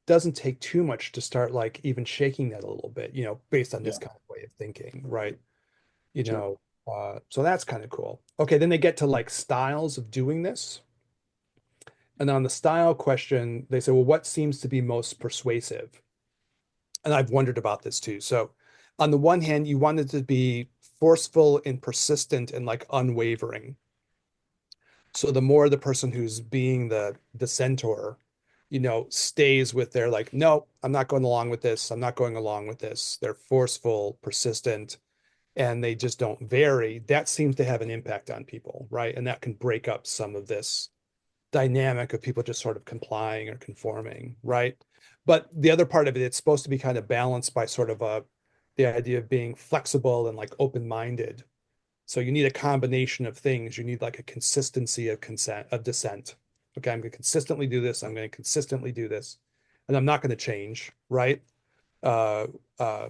doesn't take too much to start like even shaking that a little bit, based on this Yeah, kind of way of thinking, right? You sure. know, so that's kind of cool. Okay, then they get to like styles of doing this. And on the style question, they say, well, what seems to be most persuasive? And I've wondered about this too. So on the one hand, you wanted to be forceful and persistent and like unwavering. So the more the person who's being the centaur, stays with their like, no, I'm not going along with this. I'm not going along with this. They're forceful, persistent, and they just don't vary. That seems to have an impact on people, right? And that can break up some of this dynamic of people just sort of complying or conforming, right? But the other part of it, it's supposed to be kind of balanced by sort of the idea of being flexible and like open-minded. So you need a combination of things. You need like a consistency of consent of dissent. Okay, I'm going to consistently do this. I'm going to consistently do this, and I'm not going to change, right? Uh, uh,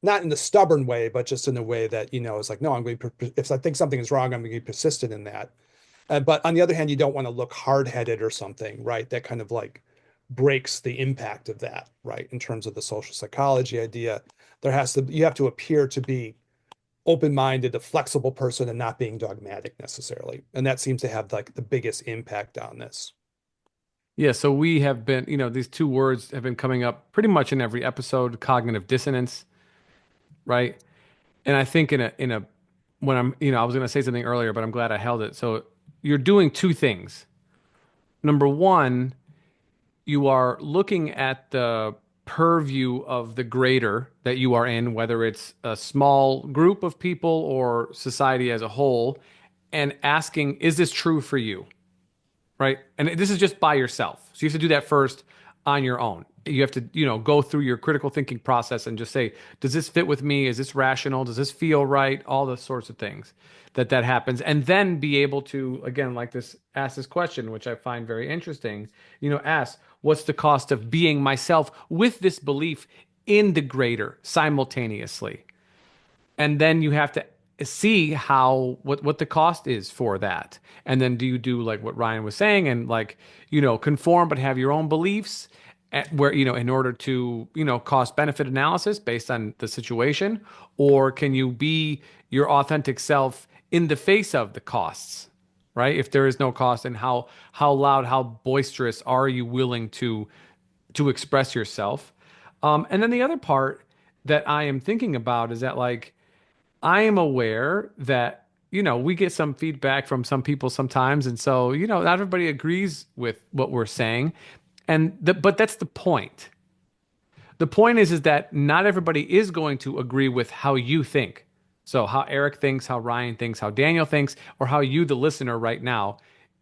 Not in the stubborn way, but just in a way that is like, no, I'm going to. If I think something is wrong, I'm going to be persistent in that. But on the other hand, you don't want to look hard-headed or something, right? That kind of like breaks the impact of that, right? In terms of the social psychology idea, you have to appear to be open-minded, a flexible person, and not being dogmatic necessarily. And that seems to have like the biggest impact on this. Yeah, so we have been, these two words have been coming up pretty much in every episode, cognitive dissonance, right? And I think when I was going to say something earlier, but I'm glad I held it. So you're doing two things. Number one, you are looking at the purview of the greater that you are in, whether it's a small group of people or society as a whole, and asking, is this true for you? Right? And this is just by yourself. So you have to do that first on your own. You have to, go through your critical thinking process and just say, does this fit with me? Is this rational? Does this feel right? All the sorts of things that happens. And then be able to, again, like this, ask this question, which I find very interesting, ask, what's the cost of being myself with this belief in the greater simultaneously? And then you have to see what the cost is for that. And then do you do like what Ryan was saying and like, conform but have your own beliefs where, in order to, cost benefit analysis based on the situation? Or can you be your authentic self in the face of the costs? Right? If there is no cost, and how loud, how boisterous are you willing to express yourself? And then the other part that I am thinking about is that like I am aware that, we get some feedback from some people sometimes. And so, not everybody agrees with what we're saying. But that's the point. The point is that not everybody is going to agree with how you think. So, how Eric thinks, how Ryan thinks, how Daniel thinks, or how you, the listener, right now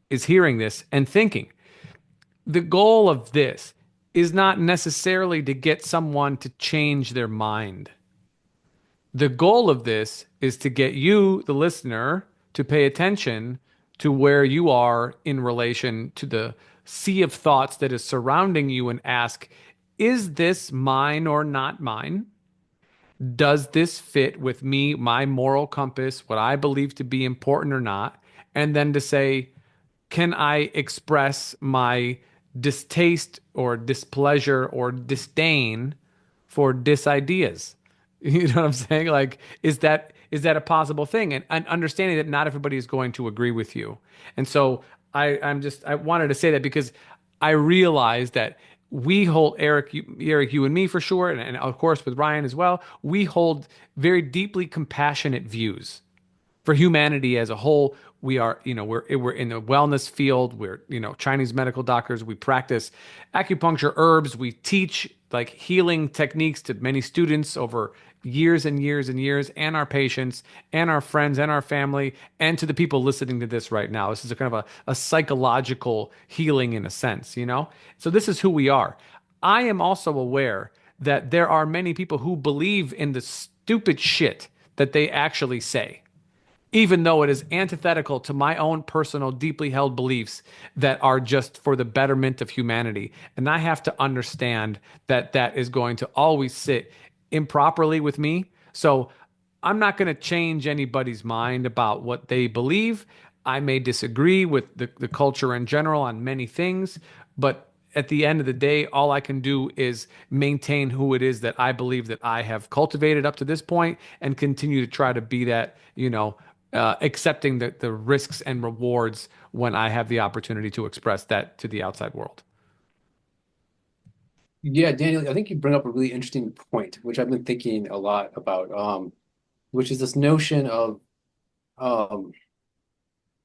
is hearing this and thinking. The goal of this is not necessarily to get someone to change their mind. The goal of this is to get you, the listener, to pay attention to where you are in relation to the sea of thoughts that is surrounding you and ask, is this mine or not mine? Does this fit with me, my moral compass, what I believe to be important or not? And then to say, can I express my distaste or displeasure or disdain for disideas? You know what I'm saying? Like, is that a possible thing? And understanding that not everybody is going to agree with you. And so I wanted to say that because I realized that we hold Eric, you and me for sure, and of course with Ryan as well, we hold very deeply compassionate views for humanity as a whole. We are, we're in the wellness field. We're, Chinese medical doctors. We practice acupuncture, herbs. We teach like healing techniques to many students over years and years and years, and our patients and our friends and our family, and to the people listening to this right now. This is a kind of a psychological healing in a sense, So this is who we are. I am also aware that there are many people who believe in the stupid shit that they actually say, even though it is antithetical to my own personal, deeply held beliefs that are just for the betterment of humanity. And I have to understand that that is going to always sit improperly with me. So I'm not going to change anybody's mind about what they believe. I may disagree with the culture in general on many things, but at the end of the day, all I can do is maintain who it is that I believe that I have cultivated up to this point and continue to try to be that, accepting the risks and rewards when I have the opportunity to express that to the outside world. Yeah, Daniel, I think you bring up a really interesting point, which I've been thinking a lot about, which is this notion of, um,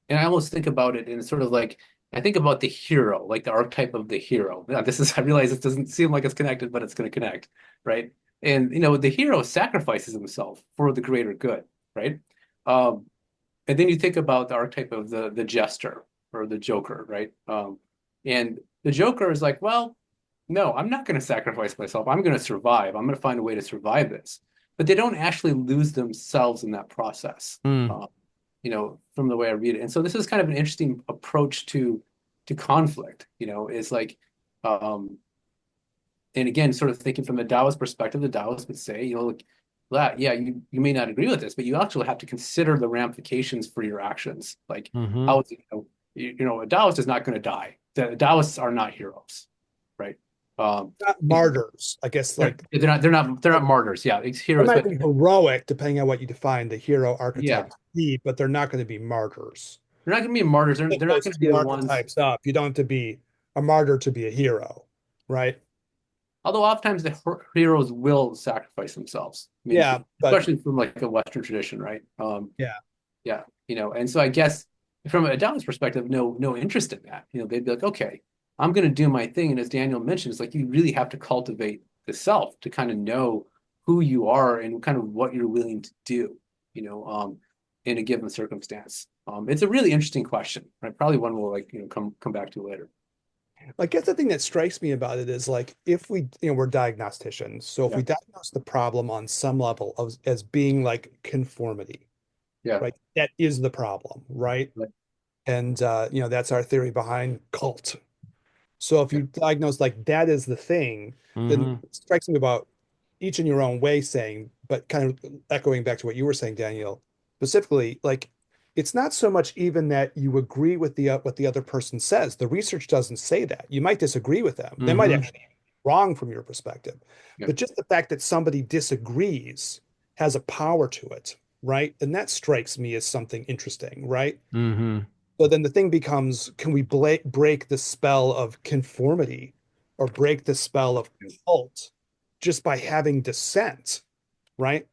and I almost think about it in sort of like, I think about the hero, like the archetype of the hero. Now, I realize it doesn't seem like it's connected, but it's going to connect, right? And, the hero sacrifices himself for the greater good, right? Um, and then you think about the archetype of the jester or the joker, right? And the joker is like, well, no, I'm not going to sacrifice myself. I'm going to survive. I'm going to find a way to survive this. But they don't actually lose themselves in that process, Mm, uh, from the way I read it. And so this is kind of an interesting approach to conflict. Is like, um, and again, sort of thinking from the Taoist perspective, the Taoist would say, look, yeah, you may not agree with this, but you actually have to consider the ramifications for your actions. Like, hmm how is it, a Taoist is not going to die. The Taoists are not heroes, right? Um, Not martyrs, I guess. they're, Like they're not martyrs. Yeah, it's they heroes, might but be heroic, depending on what you define the hero yeah, archetype to be, but they're not going to be martyrs. they're not going to be martyrs. They're, Pick they're not those going to be two the ones. archetypes up. You don't have to be a martyr to be a hero, right? Although oftentimes the heroes will sacrifice themselves. I mean, Yeah, but especially from like a Western tradition, right? yeah, Yeah, and so I guess from a Taoist perspective, no interest in that. They'd be like, okay, I'm going to do my thing. And as Daniel mentioned, it's like you really have to cultivate the self to kind of know who you are and kind of what you're willing to do, in a given circumstance. It's a really interesting question, right? Probably one we'll like, come back to later. I guess the thing that strikes me about it is like if we, we're diagnosticians, so if Yeah, we diagnose the problem on some level of as being like conformity, yeah, right? That is the problem, right? right, And that's our theory behind cult. So if yeah, you diagnose like that is the thing, then hmm it strikes me about each in your own way saying, but kind of echoing back to what you were saying, Daniel, specifically, like it's not so much even that you agree with the what the other person says. The research doesn't say that. You might disagree with them. They might hmm actually be wrong from your perspective. yeah, But just the fact that somebody disagrees has a power to it, right? And that strikes me as something interesting, right? hmm So then the thing becomes, can we break the spell of conformity or break the spell of cult just by having dissent, right?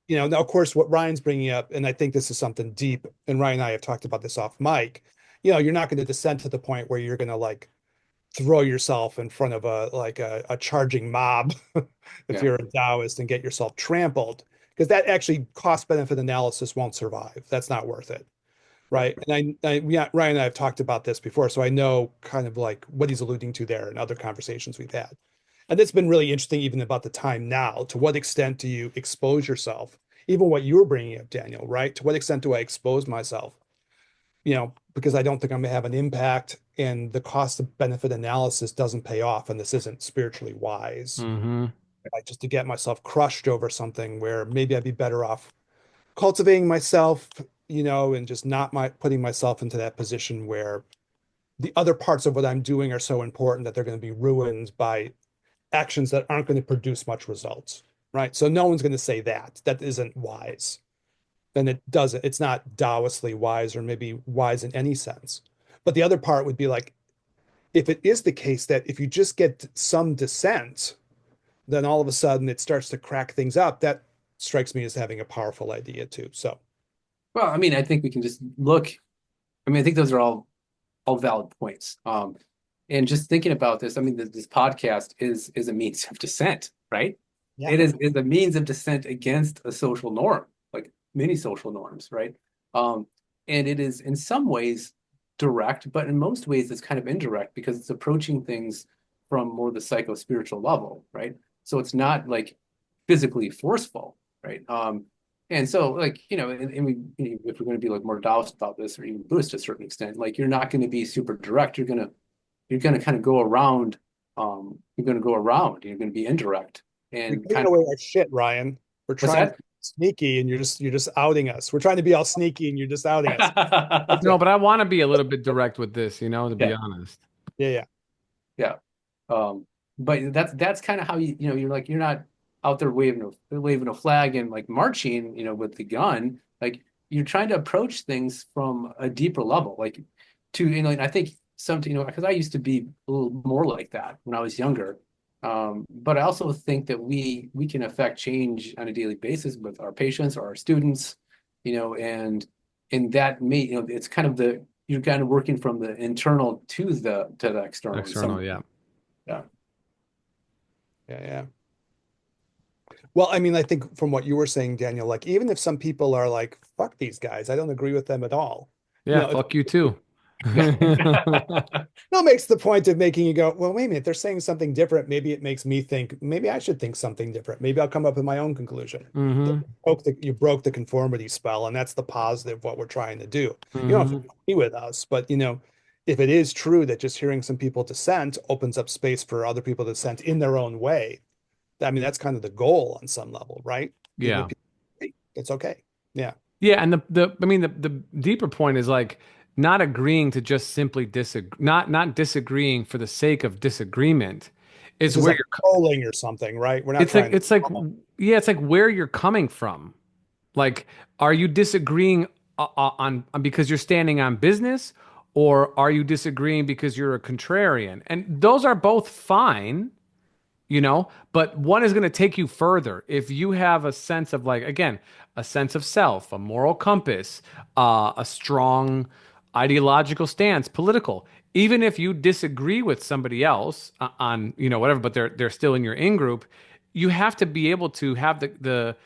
Now, of course, what Ryan's bringing up, and I think this is something deep, and Ryan and I have talked about this off mic, you're not going to dissent to the point where you're going to like throw yourself in front of a charging mob if yeah, you're a Taoist and get yourself trampled, because that actually cost benefit analysis won't survive. That's not worth it. right, Right. And yeah, Ryan and I have talked about this before, so I know kind of like what he's alluding to there and other conversations we've had. And it's been really interesting, even about the time now. To what extent do you expose yourself? Even what you were bringing up, Daniel, right? To what extent do I expose myself because I don't think I'm gonna have an impact and the cost of benefit analysis doesn't pay off and this isn't spiritually wise. Hmm. Like just to get myself crushed over something where maybe I'd be better off cultivating myself, and just not putting myself into that position where the other parts of what I'm doing are so important that they're going to be ruined by actions that aren't going to produce much results, right? So no one's going to say that. That isn't wise. Then it doesn't, it's not Taoistly wise or maybe wise in any sense. But the other part would be like, if it is the case that if you just get some dissent, then all of a sudden it starts to crack things up. That strikes me as having a powerful idea too. So, Well, I mean, I think we can just look. I mean, I think those are all valid points. And just thinking about this, I mean, this podcast is a means of dissent, right? yeah. It is a means of dissent against a social norm, like many social norms, right? Um, and it is in some ways direct, but in most ways it's kind of indirect because it's approaching things from more the psycho-spiritual level, right? So it's not like physically forceful, right? And so, like, and we, if we're going to be like more Taoist about this, or even Buddhist to a certain extent, like you're not going to be super direct. You're gonna kind of go around. You're going to go around. You're going to be indirect You're and giving kind of away our shit, Ryan. We're what's trying to that? be sneaky and you're just outing us. We're trying to be all sneaky and you're just outing us. That's No, it. but I want to be a little bit direct with this, to be Yeah, honest. Yeah, yeah. yeah. But that's kind of how you're like you're not out there waving a flag and like marching, with the gun. Like you're trying to approach things from a deeper level, like to and I think something because I used to be a little more like that when I was younger. But I also think that we can affect change on a daily basis with our patients or our students, and that may it's kind of you're kind of working from the internal to the external in some External, yeah. yeah. Yeah, yeah. Well, I mean, I think from what you were saying, Daniel, like even if some people are like, fuck these guys, I don't agree with them at all. Yeah, If fuck you too. yeah, no makes the point of making you go, well, wait a minute, they're saying something different. Maybe it makes me think, maybe I should think something different. Maybe I'll come up with my own conclusion. Hmm. You broke the conformity spell, and that's the positive what we're trying to do. You don't have Hmm. to agree with us, but if it is true that just hearing some people dissent opens up space for other people to dissent in their own way, I mean, that's kind of the goal on some level, right? Even if Yeah. people, it's okay. Yeah. Yeah, and the deeper point is like not agreeing to just simply disagree, not disagreeing for the sake of disagreement This is is where like you're trolling or something, right? We're not it's like trying to. it's like yeah, it's like where you're coming from. Like, are you disagreeing on because you're standing on business, or are you disagreeing because you're a contrarian? And those are both fine, but one is going to take you further if you have a sense of like again a sense of self, a moral compass, a strong ideological stance, political. Even if you disagree with somebody else on whatever, but they're still in your in group, you have to be able to have the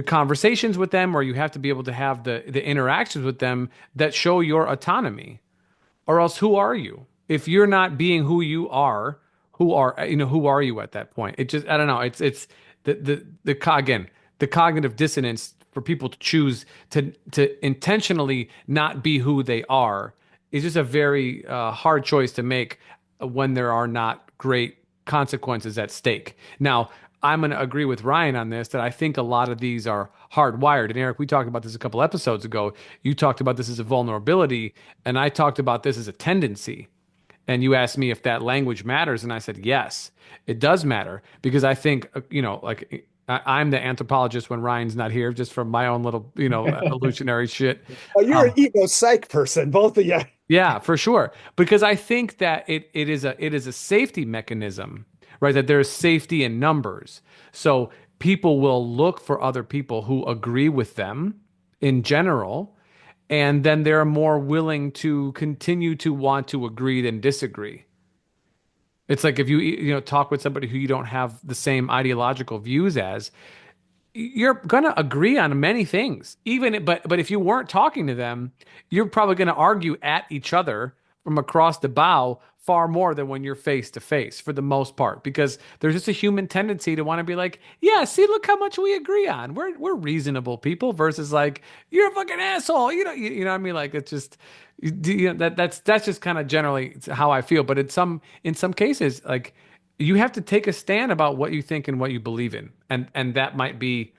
conversations with them, or you have to be able to have the interactions with them that show your autonomy, or else who are you if you're not being who you are? Who are you at that point? It just I don't know. It's again the cognitive dissonance for people to choose to intentionally not be who they are is just a very hard choice to make when there are not great consequences at stake. Now, I'm going to agree with Ryan on this that I think a lot of these are hardwired. And Eric, we talked about this a couple episodes ago. You talked about this as a vulnerability, and I talked about this as a tendency. And you asked me if that language matters, and I said yes, it does matter because I think like I'm the anthropologist when Ryan's not here, just from my own little evolutionary shit. Oh, you're an Um, ego psych person, both of you. yeah, for sure. Because I think that it is a safety mechanism, right? That there's safety in numbers. So people will look for other people who agree with them in general, and then they're more willing to continue to want to agree than disagree. It's like if you talk with somebody who you don't have the same ideological views as, you're gonna agree on many things. But if you weren't talking to them, you're probably gonna argue at each other from across the bow far more than when you're face to face for the most part, because there's just a human tendency to want to be like, yeah, see, look how much we agree on. We're reasonable people versus like, you're a fucking asshole. You know what I mean? Like it's just that's just kind of generally how I feel. But in some cases, like you have to take a stand about what you think and what you believe in. And that might be,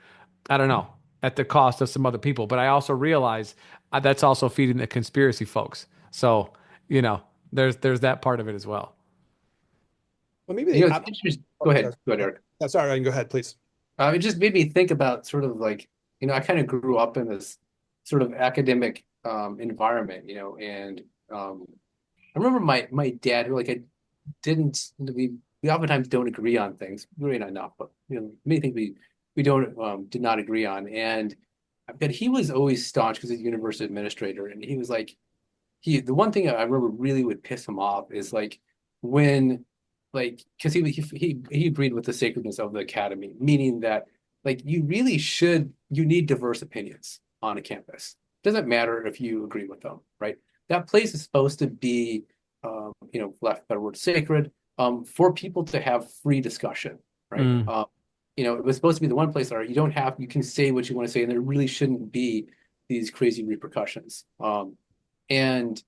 I don't know, at the cost of some other people. But I also realize that's also feeding the conspiracy folks. So, you know, there's that part of it as well. Well, maybe It's interesting. oh, Go sorry. ahead. Go ahead, Eric. Yeah, sorry, Ryan, go ahead, please. It just made me think about sort of like, I kind of grew up in this sort of academic environment, and I remember my dad, who like I didn't we oftentimes don't agree on things, really not enough, but many things we don't did not agree on, but he was always staunch because he's a university administrator, and he was like the one thing I remember really would piss him off is like when like because he agreed with the sacredness of the academy, meaning that like you need diverse opinions on a campus. Doesn't matter if you agree with them, right? That place is supposed to be left better word sacred, for people to have free discussion, right? Mm. It was supposed to be the one place where you can say what you want to say, and there really shouldn't be these crazy repercussions. And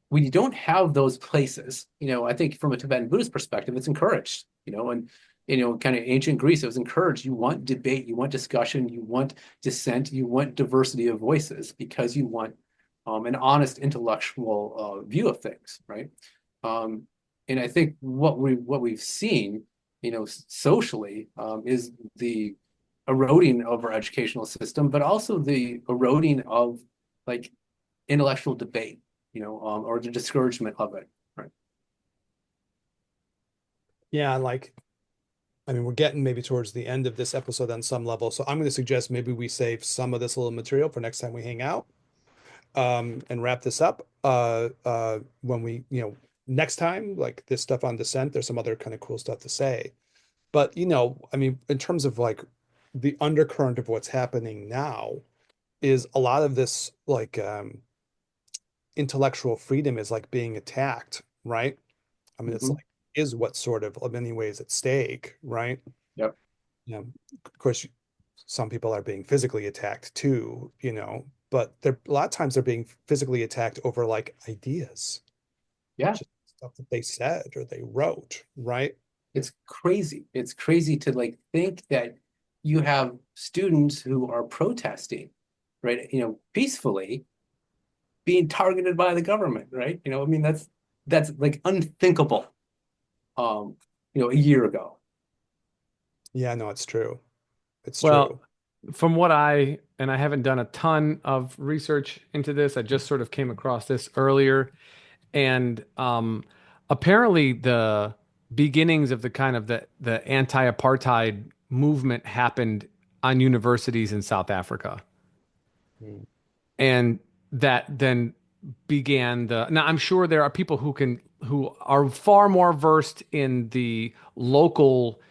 when you don't have those places, I think from a Tibetan Buddhist perspective, it's encouraged, and kind of ancient Greece, it was encouraged. You want debate, you want discussion, you want dissent, you want diversity of voices because you want an honest intellectual view of things, right? And I think what we've seen, socially, is the eroding of our educational system, but also the eroding of like intellectual debate, or the discouragement of it, right? Yeah, like, I mean, we're getting maybe towards the end of this episode on some level, so I'm going to suggest maybe we save some of this little material for next time we hang out, and wrap this up. When we, next time, like this stuff on dissent, there's some other kind of cool stuff to say. But, I mean, in terms of like the undercurrent of what's happening now, is a lot of this like intellectual freedom is like being attacked, right? I mean, it's Mm-hmm. like is what sort of in many ways at stake, right? Yep. Yeah, of course, some people are being physically attacked too, but they're a lot of times they're being physically attacked over like ideas, Yeah. just stuff that they said or they wrote, right? It's crazy. It's crazy to like think that you have students who are protesting, right? Peacefully being targeted by the government, right? I mean, that's like unthinkable, a year ago. Yeah, no, it's true. It's Well, true. from what and I haven't done a ton of research into this, I just sort of came across this earlier. And apparently the beginnings of the kind of the anti-apartheid movement happened on universities in South Africa. Mm. And that then began now I'm sure there are people who are far more versed in the local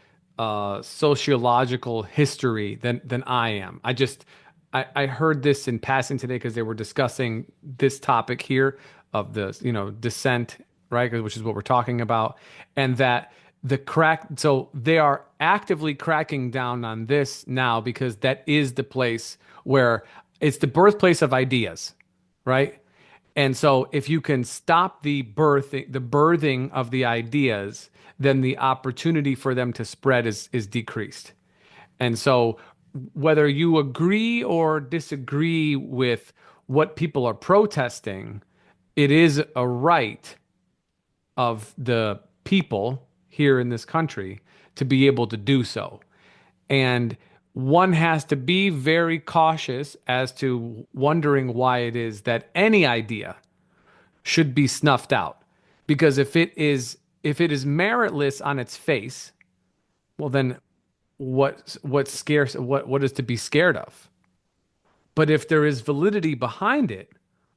sociological history than I am. I heard this in passing today because they were discussing this topic here of the dissent, right? Which is what we're talking about, and that so they are actively cracking down on this now because that is the place where it's the birthplace of ideas, right? And so if you can stop the birthing of the ideas, then the opportunity for them to spread is decreased. And so whether you agree or disagree with what people are protesting, it is a right of the people here in this country to be able to do so. And one has to be very cautious as to wondering why it is that any idea should be snuffed out. Because if it is meritless on its face, well then what is to be scared of? But if there is validity behind it,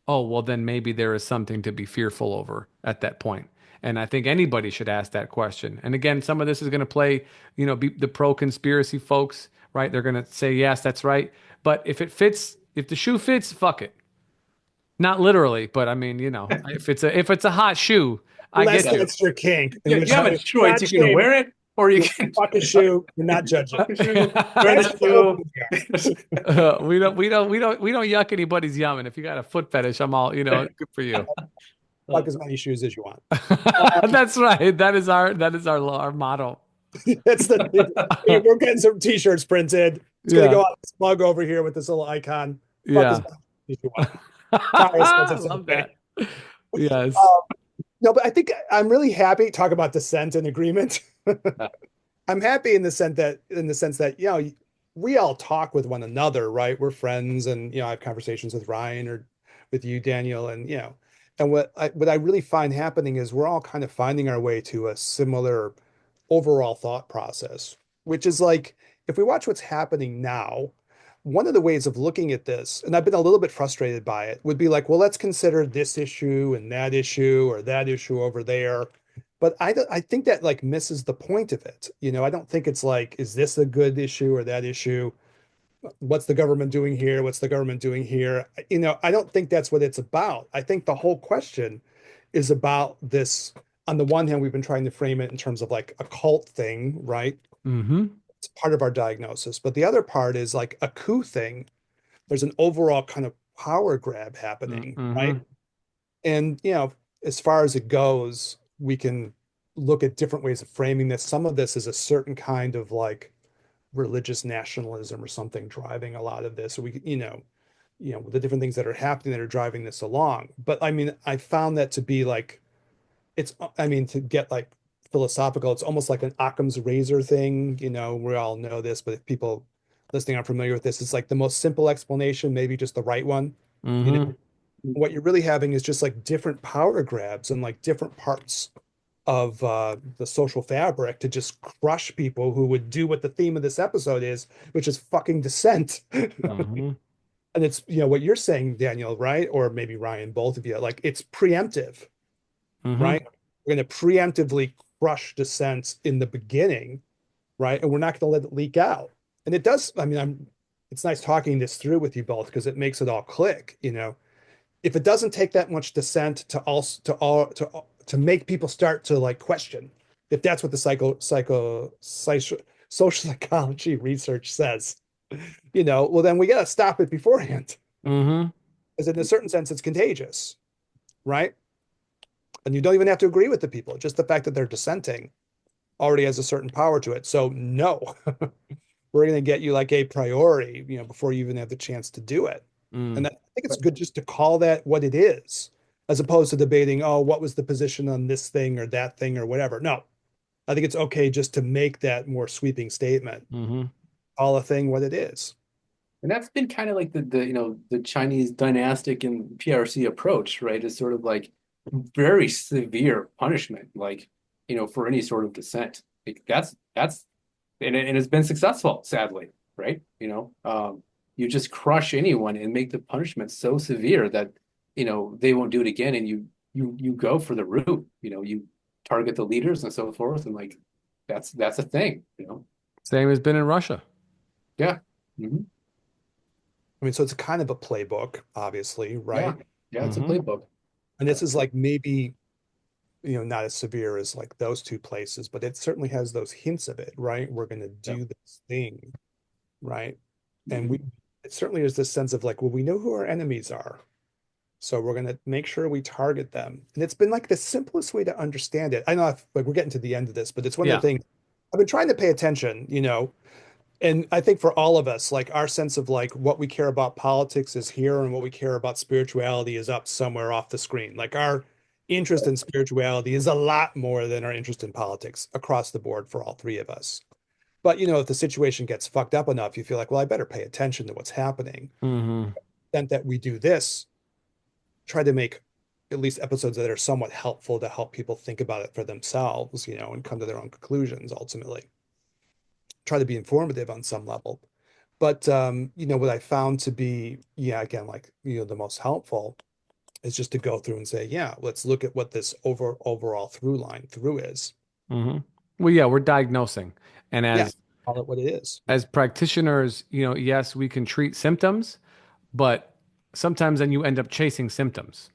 oh, well, then maybe there is something to be fearful over at that point. And I think anybody should ask that question. And again, some of this is going to play, be the pro conspiracy folks, right? They're going to say, yes, that's right. But if it fits, if the shoe fits, fuck it. Not literally, but I mean, if it's a hot shoe, I Unless get Yeah. you. that's your kink, in You which have a case, choice. not You can shaming. wear it or you You can fuck a shoe, you're not judging. fuck a shoe, wear That's the just the shoe. open here. We don't yuck anybody's yum. And if you got a foot fetish, I'm all, good for you. Fuck as many shoes as you want. That's right. That is our motto. That's we're getting some t-shirts printed. It's gonna Yeah. go on this mug over here with this little icon. Fuck as Yeah. many shoes as you want. Sorry, says I it's love okay. that. Yes. Um, no, but I think I'm really happy. Talk about dissent and agreement. I'm happy in the sense that we all talk with one another, right? We're friends, and I have conversations with Ryan or with you, Daniel, and and what I really find happening is we're all kind of finding our way to a similar overall thought process, which is like if we watch what's happening now, one of the ways of looking at this, and I've been a little bit frustrated by it, would be like, well, let's consider this issue and that issue or that issue over there. But I think that like misses the point of it. I don't think it's like, is this a good issue or that issue? What's the government doing here? What's the government doing here? I don't think that's what it's about. I think the whole question is about this. On the one hand, we've been trying to frame it in terms of like a cult thing, right? Mm-hmm. It's part of our diagnosis. But the other part is like a coup thing. There's an overall kind of power grab happening, right? Mm-hmm. And, as far as it goes, we can look at different ways of framing this. Some of this is a certain kind of like religious nationalism or something driving a lot of this. So the different things that are happening that are driving this along. But I mean, I found that to be like, I mean, to get like philosophical, it's almost like an Occam's razor thing. We all know this, but if people listening aren't familiar with this, it's like the most simple explanation, maybe just the right one. You know, Mm-hmm. what you're really having is just like different power grabs and like different parts of the social fabric to just crush people who would do what the theme of this episode is, which is fucking dissent. Mm-hmm. And it's, what you're saying, Daniel, right? Or maybe Ryan, both of you, like it's preemptive, Mm-hmm. right? We're going to preemptively crush dissent in the beginning, right? And we're not going to let it leak out. And it does, I mean, it's nice talking this through with you both because it makes it all click. If it doesn't take that much dissent to make people start to like question, if that's what the social psychology research says, well then we got to stop it beforehand, Mm-hmm. because in a certain sense it's contagious, right? And you don't even have to agree with the people, just the fact that they're dissenting already has a certain power to it. So no, we're going to get you like a priori, before you even have the chance to do it. And Mm. I think it's good just to call that what it is, as opposed to debating, oh, what was the position on this thing or that thing or whatever. No, I think it's okay just to make that more sweeping statement. Mm-hmm. Call a thing what it is. And that's been kind of like the Chinese dynastic and PRC approach, right? Is sort of like very severe punishment, like for any sort of dissent. Like that's and it's been successful, sadly, right? You just crush anyone and make the punishment so severe that they won't do it again, and you go for the root. You target the leaders and so forth, and like that's a thing. Same has been in Russia. Yeah. Hmm. I mean, so it's kind of a playbook, obviously, Yeah. right? Yeah, it's a Mm-hmm. playbook. And this is like maybe, not as severe as like those two places, but it certainly has those hints of it, right? We're going to Yeah. do this thing, right? And Mhm. it certainly is this sense of like, well, we know who our enemies are. So we're going to make sure we target them. And it's been like the simplest way to understand it. I know like we're getting to the end of this, but it's one of Yeah. the things I've been trying to pay attention. And I think for all of us, like our sense of like what we care about politics is here and what we care about spirituality is up somewhere off the screen. Like our interest in spirituality is a lot more than our interest in politics across the board for all three of us. But if the situation gets fucked up enough, you feel like, well, I better pay attention to what's happening. Mm-hmm. And that we do this, try to make at least episodes that are somewhat helpful to help people think about it for themselves, and come to their own conclusions ultimately. Try to be informative on some level. But what I found to be, yeah, again, like, the most helpful is just to go through and say, yeah, let's look at what this overall through is. Mm-hmm. Well, yeah, we're diagnosing. And Yeah, as call it what it is. as practitioners, yes, we can treat symptoms, but sometimes then you end up chasing symptoms.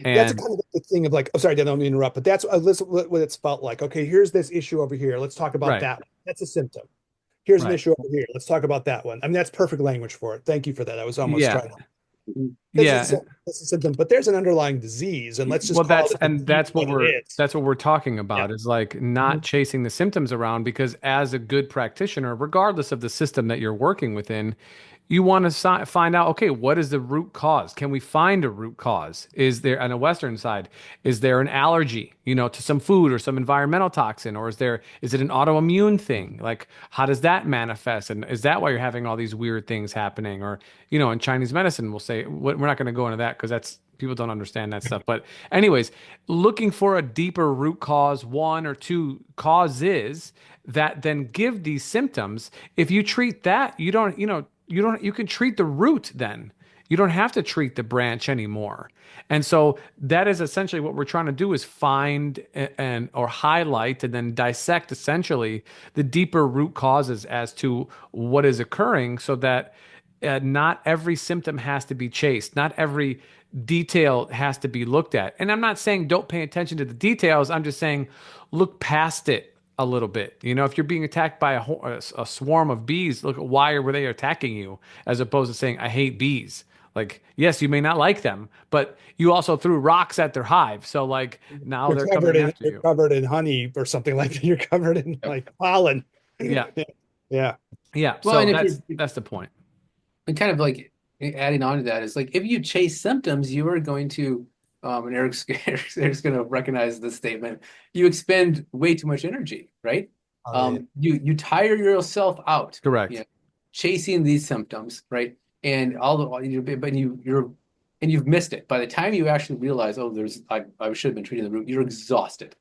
That's a And kind of the thing of like, oh, sorry, I don't mean to interrupt, but that's what it's felt like. Okay, here's this issue over here. Let's talk about right, that. That's a symptom. Here's an right. issue over here. Let's talk about that one. I mean, that's perfect language for it. Thank you for that. I was almost Yeah. trying to. Yeah. This is a symptom, but there's an underlying disease, and let's just Well, call it the disease that's what it is. what we're talking Yeah. about is like not Mhm. chasing the symptoms around because as a good practitioner, regardless of the system that you're working within, you want to find out, okay, what is the root cause? Can we find a root cause? Is there on a Western side, is there an allergy, to some food or some environmental toxin, or is it an autoimmune thing? Like, how does that manifest? And is that why you're having all these weird things happening? Or, in Chinese medicine, we'll say, we're not going to go into that because that's people don't understand that stuff. But anyways, looking for a deeper root cause, one or two causes that then give these symptoms. If you treat that, you can treat the root then. You don't have to treat the branch anymore. And so that is essentially what we're trying to do is find and or highlight and then dissect essentially the deeper root causes as to what is occurring so that not every symptom has to be chased. Not every detail has to be looked at. And I'm not saying don't pay attention to the details. I'm just saying look past it a little bit. If you're being attacked by a swarm of bees, look at why were they attacking you, as opposed to saying I hate bees. Like, yes, you may not like them, but you also threw rocks at their hive. So like now they're coming after You're you. covered in honey or something like that. You're covered in Yep. like pollen. Yeah. Yeah. Yeah. Well, So and if that's the point. and kind of like adding on to that is like if you chase symptoms, you are going to, and Eric's going to recognize this statement. You expend way too much energy, right? Oh, yeah. You tire yourself out, Correct. chasing these symptoms, right? And but you've missed it. By the time you actually realize, oh, I should have been treating the root, you're exhausted.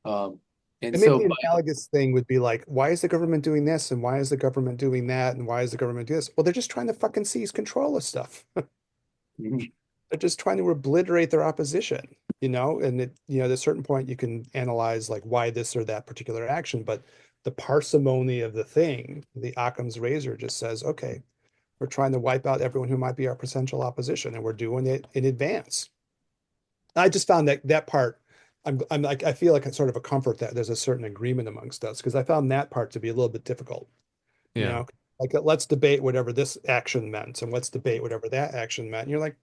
Um, and And maybe so the by analogous thing would be like, why is the government doing this? And why is the government doing that? And why is the government doing this? Well, they're just trying to fucking seize control of stuff. They're just trying to obliterate their opposition, and at a certain point you can analyze like why this or that particular action, but the parsimony of the thing, the Occam's razor just says, okay, we're trying to wipe out everyone who might be our potential opposition, and we're doing it in advance. I just found that part, I'm like, I feel like it's sort of a comfort that there's a certain agreement amongst us because I found that part to be a little bit difficult, you Yeah. know, like let's debate whatever this action meant and let's debate whatever that action meant. And you're like,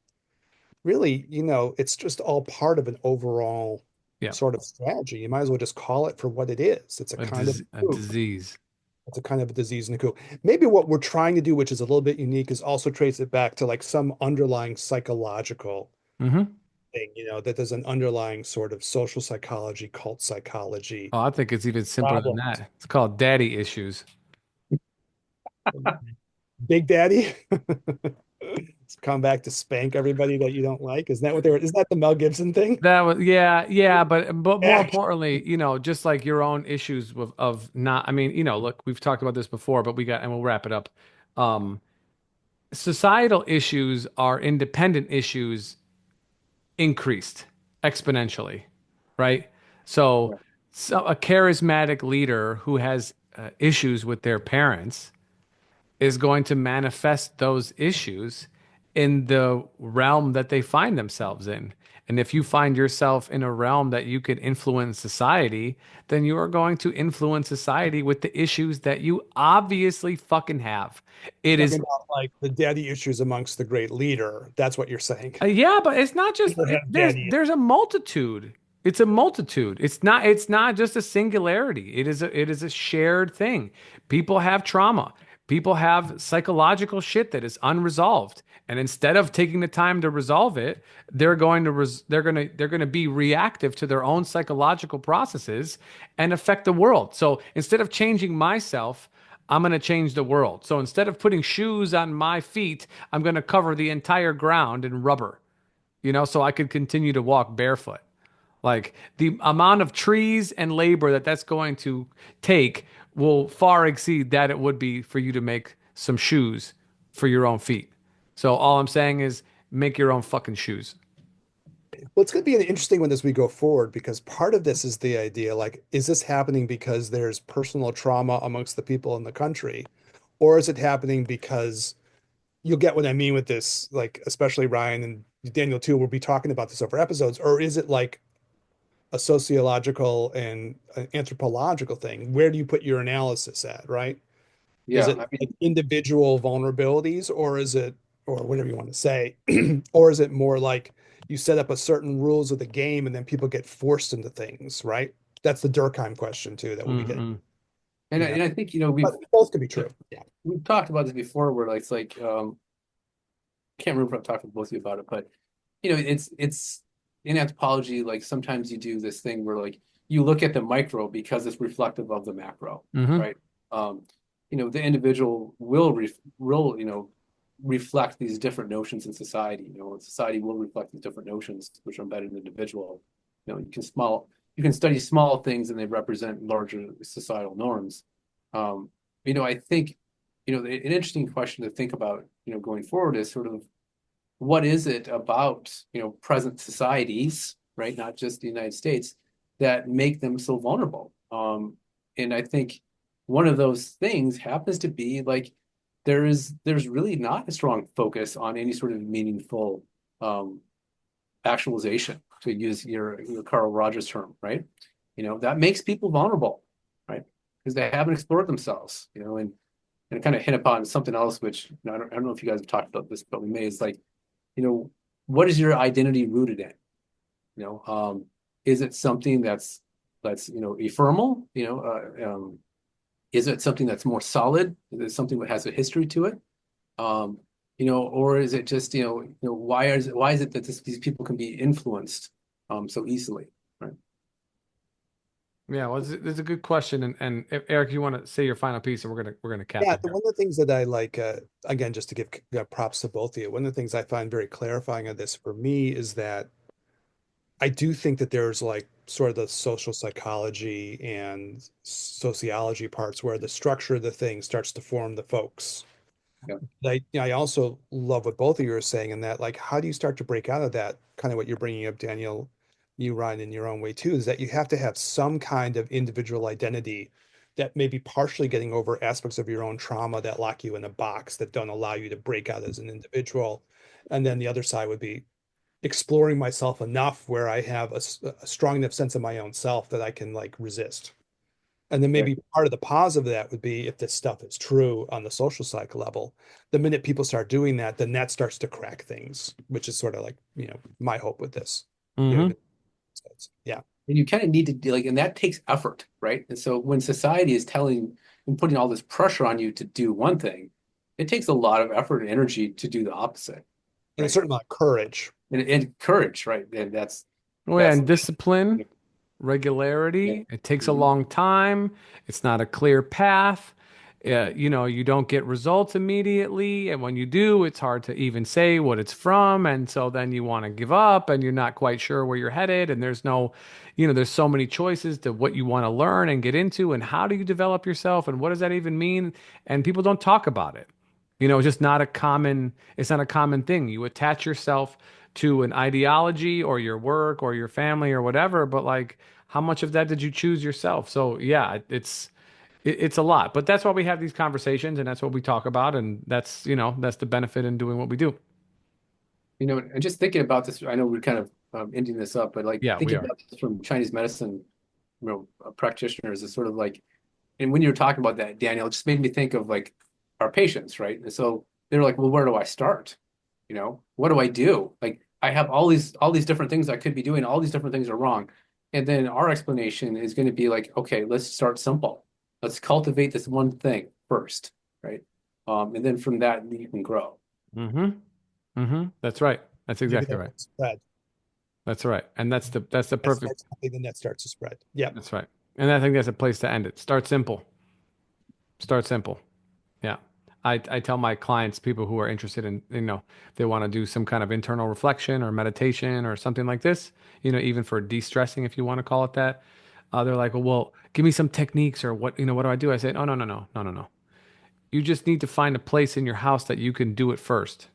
really, it's just all part of an overall Yeah. sort of strategy. You might as well just call it for what it is. It's a kind of A coup. disease. It's a kind of a disease and a coup. Maybe what we're trying to do, which is a little bit unique, is also trace it back to like some underlying psychological Hmm. thing, that there's an underlying sort of social psychology, cult psychology Oh, I think it's even simpler than problem. that. It's called daddy issues. Big Daddy. Come back to spank everybody that you don't like. Isn't that the Mel Gibson thing? That was yeah, but more Yeah. importantly, just like your own issues of not, I mean, look, we've talked about this before, but and we'll wrap it up. Um, Societal issues are independent issues increased exponentially, right? So, a charismatic leader who has issues with their parents is going to manifest those issues in the realm that they find themselves in. And if you find yourself in a realm that you could influence society, then you are going to influence society with the issues that you obviously fucking have. It Talking is about like the daddy issues amongst the great leader. That's what you're saying. Yeah, but it's not just People have daddy. there's a multitude. It's a multitude. It's not just a singularity. It is a shared thing. People have trauma. People have psychological shit that is unresolved. And instead of taking the time to resolve it, they're going to be reactive to their own psychological processes and affect the world. So instead of changing myself, I'm going to change the world. So instead of putting shoes on my feet, I'm going to cover the entire ground in rubber, so I could continue to walk barefoot. Like the amount of trees and labor that that's going to take will far exceed that it would be for you to make some shoes for your own feet. So all I'm saying is make your own fucking shoes. Well, it's going to be an interesting one as we go forward because part of this is the idea like, is this happening because there's personal trauma amongst the people in the country? Or is it happening because, you'll get what I mean with this, like especially Ryan and Daniel too, we'll be talking about this over episodes, or is it like a sociological and an anthropological thing? Where do you put your analysis at, right? Is Yeah, it I like mean, individual vulnerabilities, or is it, or whatever you want to say, or is it more like you set up a certain rules of the game and then people get forced into things, right? That's the Durkheim question too that we'll be getting, Hmm. and you know. I think But both could be true. Yeah. we've talked about this before, where like it's like I can't remember if I've talked with both of you about it, but it's in anthropology, like sometimes you do this thing where like you look at the micro because it's reflective of the macro, Hmm. right? Um, the individual will reflect these different notions in society. And society will reflect these different notions which are embedded in the individual. You can study small things and they represent larger societal norms. Um, I think an interesting question to think about, going forward is sort of what is it about, present societies, right? Not just the United States, that make them so vulnerable. And I think one of those things happens to be like there's really not a strong focus on any sort of meaningful um, actualization, to use your Carl Rogers term, right? That makes people vulnerable, right? Because they haven't explored themselves, and kind of hit upon something else, which I don't know if you guys have talked about this, but we may is like, you know, what is your identity rooted in? You know, is it something that's ephemeral? Is it something that's more solid? Is it something that has a history to it? Um, or is it just why is it that these people can be influenced so easily, right? Yeah, well, it's a good question, and if, Eric, you want to say your final piece, and we're gonna cap Yeah, it one here. of the things that I like, again, just to give props to both of you, one of the things I find very clarifying of this for me is that I do think that there's like sort of the social psychology and sociology parts where the structure of the thing starts to form the folks. Yeah, I also love what both of you are saying in that, like, how do you start to break out of that? Kind of what you're bringing up, Daniel, you, Ryan, in your own way too, is that you have to have some kind of individual identity that may be partially getting over aspects of your own trauma that lock you in a box that don't allow you to break out as an individual. And then the other side would be exploring myself enough where I have a strong enough sense of my own self that I can like resist. And then right. maybe part of the positive of that would be if this stuff is true on the social psych level, the minute people start doing that, then that starts to crack things, which is sort of like, my hope with this. You know, Hmm. even yeah. And you kind of need to do like, and that takes effort, right? And so when society is telling and putting all this pressure on you to do one thing, it takes a lot of effort and energy to do the opposite, And a right? certain amount of courage. And courage, right? And Oh yeah, that's and discipline, yeah. regularity. It takes a Mhm. long time. It's not a clear path. You don't get results immediately, and when you do, it's hard to even say what it's from, and so then you want to give up, and you're not quite sure where you're headed, and there's so many choices to what you want to learn and get into, and how do you develop yourself, and what does that even mean? And people don't talk about it. It's not a common thing. You attach yourself to an ideology or your work or your family or whatever, but like how much of that did you choose yourself? So yeah, it's a lot. But that's why we have these conversations and that's what we talk about and that's the benefit in doing what we do. And just thinking about this, I know we're kind of ending this up, but like Yeah, we thinking are. about this from Chinese medicine, practitioners is sort of like, and when you were talking about that, Daniel, it just made me think of like our patients, right? And so they're like, well, where do I start? What do I do? Like I have all these different things I could be doing, all these different things are wrong. And then our explanation is going to be like, okay, let's start simple. Let's cultivate this one thing first, right? And then from that you can grow. Mm-hmm. Mm-hmm. That's right. That's Maybe exactly that right. will spread. That's right. And that's the That perfect starts happening, then that starts to spread. Yeah. that's right. And I think that's a place to end it. Start simple. Start simple. Yeah. I tell my clients, people who are interested in, they want to do some kind of internal reflection or meditation or something like this, even for de-stressing, if you want to call it that. They're like, well, give me some techniques or what do I do? I say, oh, no, no, no, no, no, no. You just need to find a place in your house that you can do it first.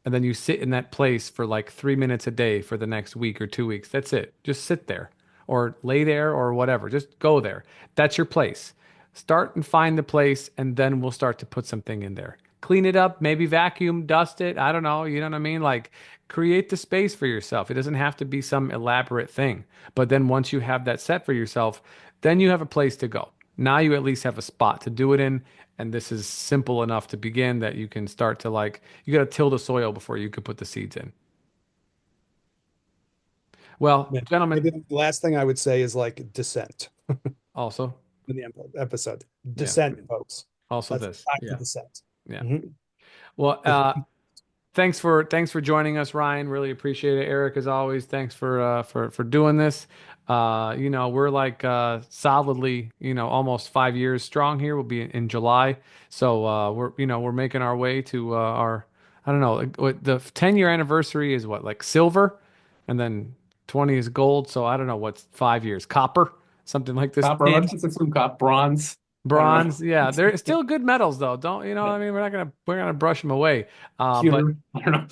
And then you sit in that place for like 3 minutes a day for the next week or 2 weeks. That's it. Just sit there or lay there or whatever. Just go there. That's your place. Start and find the place, and then we'll start to put something in there. clean it up, maybe vacuum, dust it. I don't know. You know what I mean? Like create the space for yourself. It doesn't have to be some elaborate thing. But then once you have that set for yourself, then you have a place to go. Now you at least have a spot to do it in. And this is simple enough to begin that you can start to like, you got to till the soil before you could put the seeds in. Well, Yeah. gentlemen, Maybe the last thing I would say is like dissent also, in the episode. yeah, Dissent, folks. also Let's this. back to Yeah. dissent. Yeah. Mhm. Well, thanks for joining us, Ryan. Really appreciate it. Eric, as always, thanks for doing this. We're like solidly, almost 5 years strong here. We'll be in July. So we're making our way to our I don't know, what the 10-year anniversary is what, like silver, and then 20 is gold. So I don't know what's 5 years, copper, something like this. Copper, let's assume bronze. I don't know. Bronze, yeah, they're still good metals though. Don't you know? I mean, we're gonna brush them away. But Pewter, I don't know.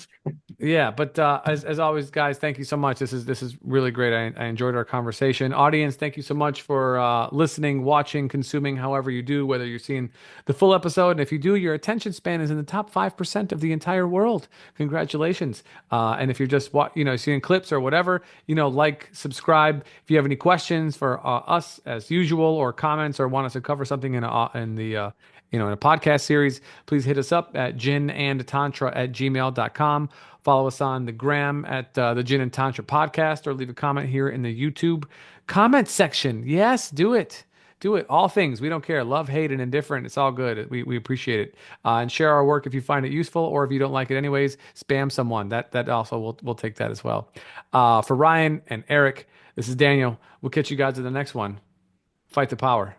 yeah, but as always, guys, thank you so much. This is really great. I enjoyed our conversation. Audience, thank you so much for listening, watching, consuming, however you do, whether you're seeing the full episode. And if you do, your attention span is in the top 5% of the entire world. Congratulations. And if you're just seeing clips or whatever, like, subscribe. If you have any questions for us, as usual, or comments, or want us to cover something in a podcast series, please hit us up at ginandtantra@gmail.com. Follow us on the gram at the Gin and Tantra podcast, or leave a comment here in the YouTube comment section. Yes, do it. Do it. All things. We don't care. Love, hate, and indifferent. It's all good. We appreciate it. And share our work if you find it useful, or if you don't like it anyways, spam someone. That also we'll take that as well. For Ryan and Eric, this is Daniel. We'll catch you guys in the next one. Fight the power.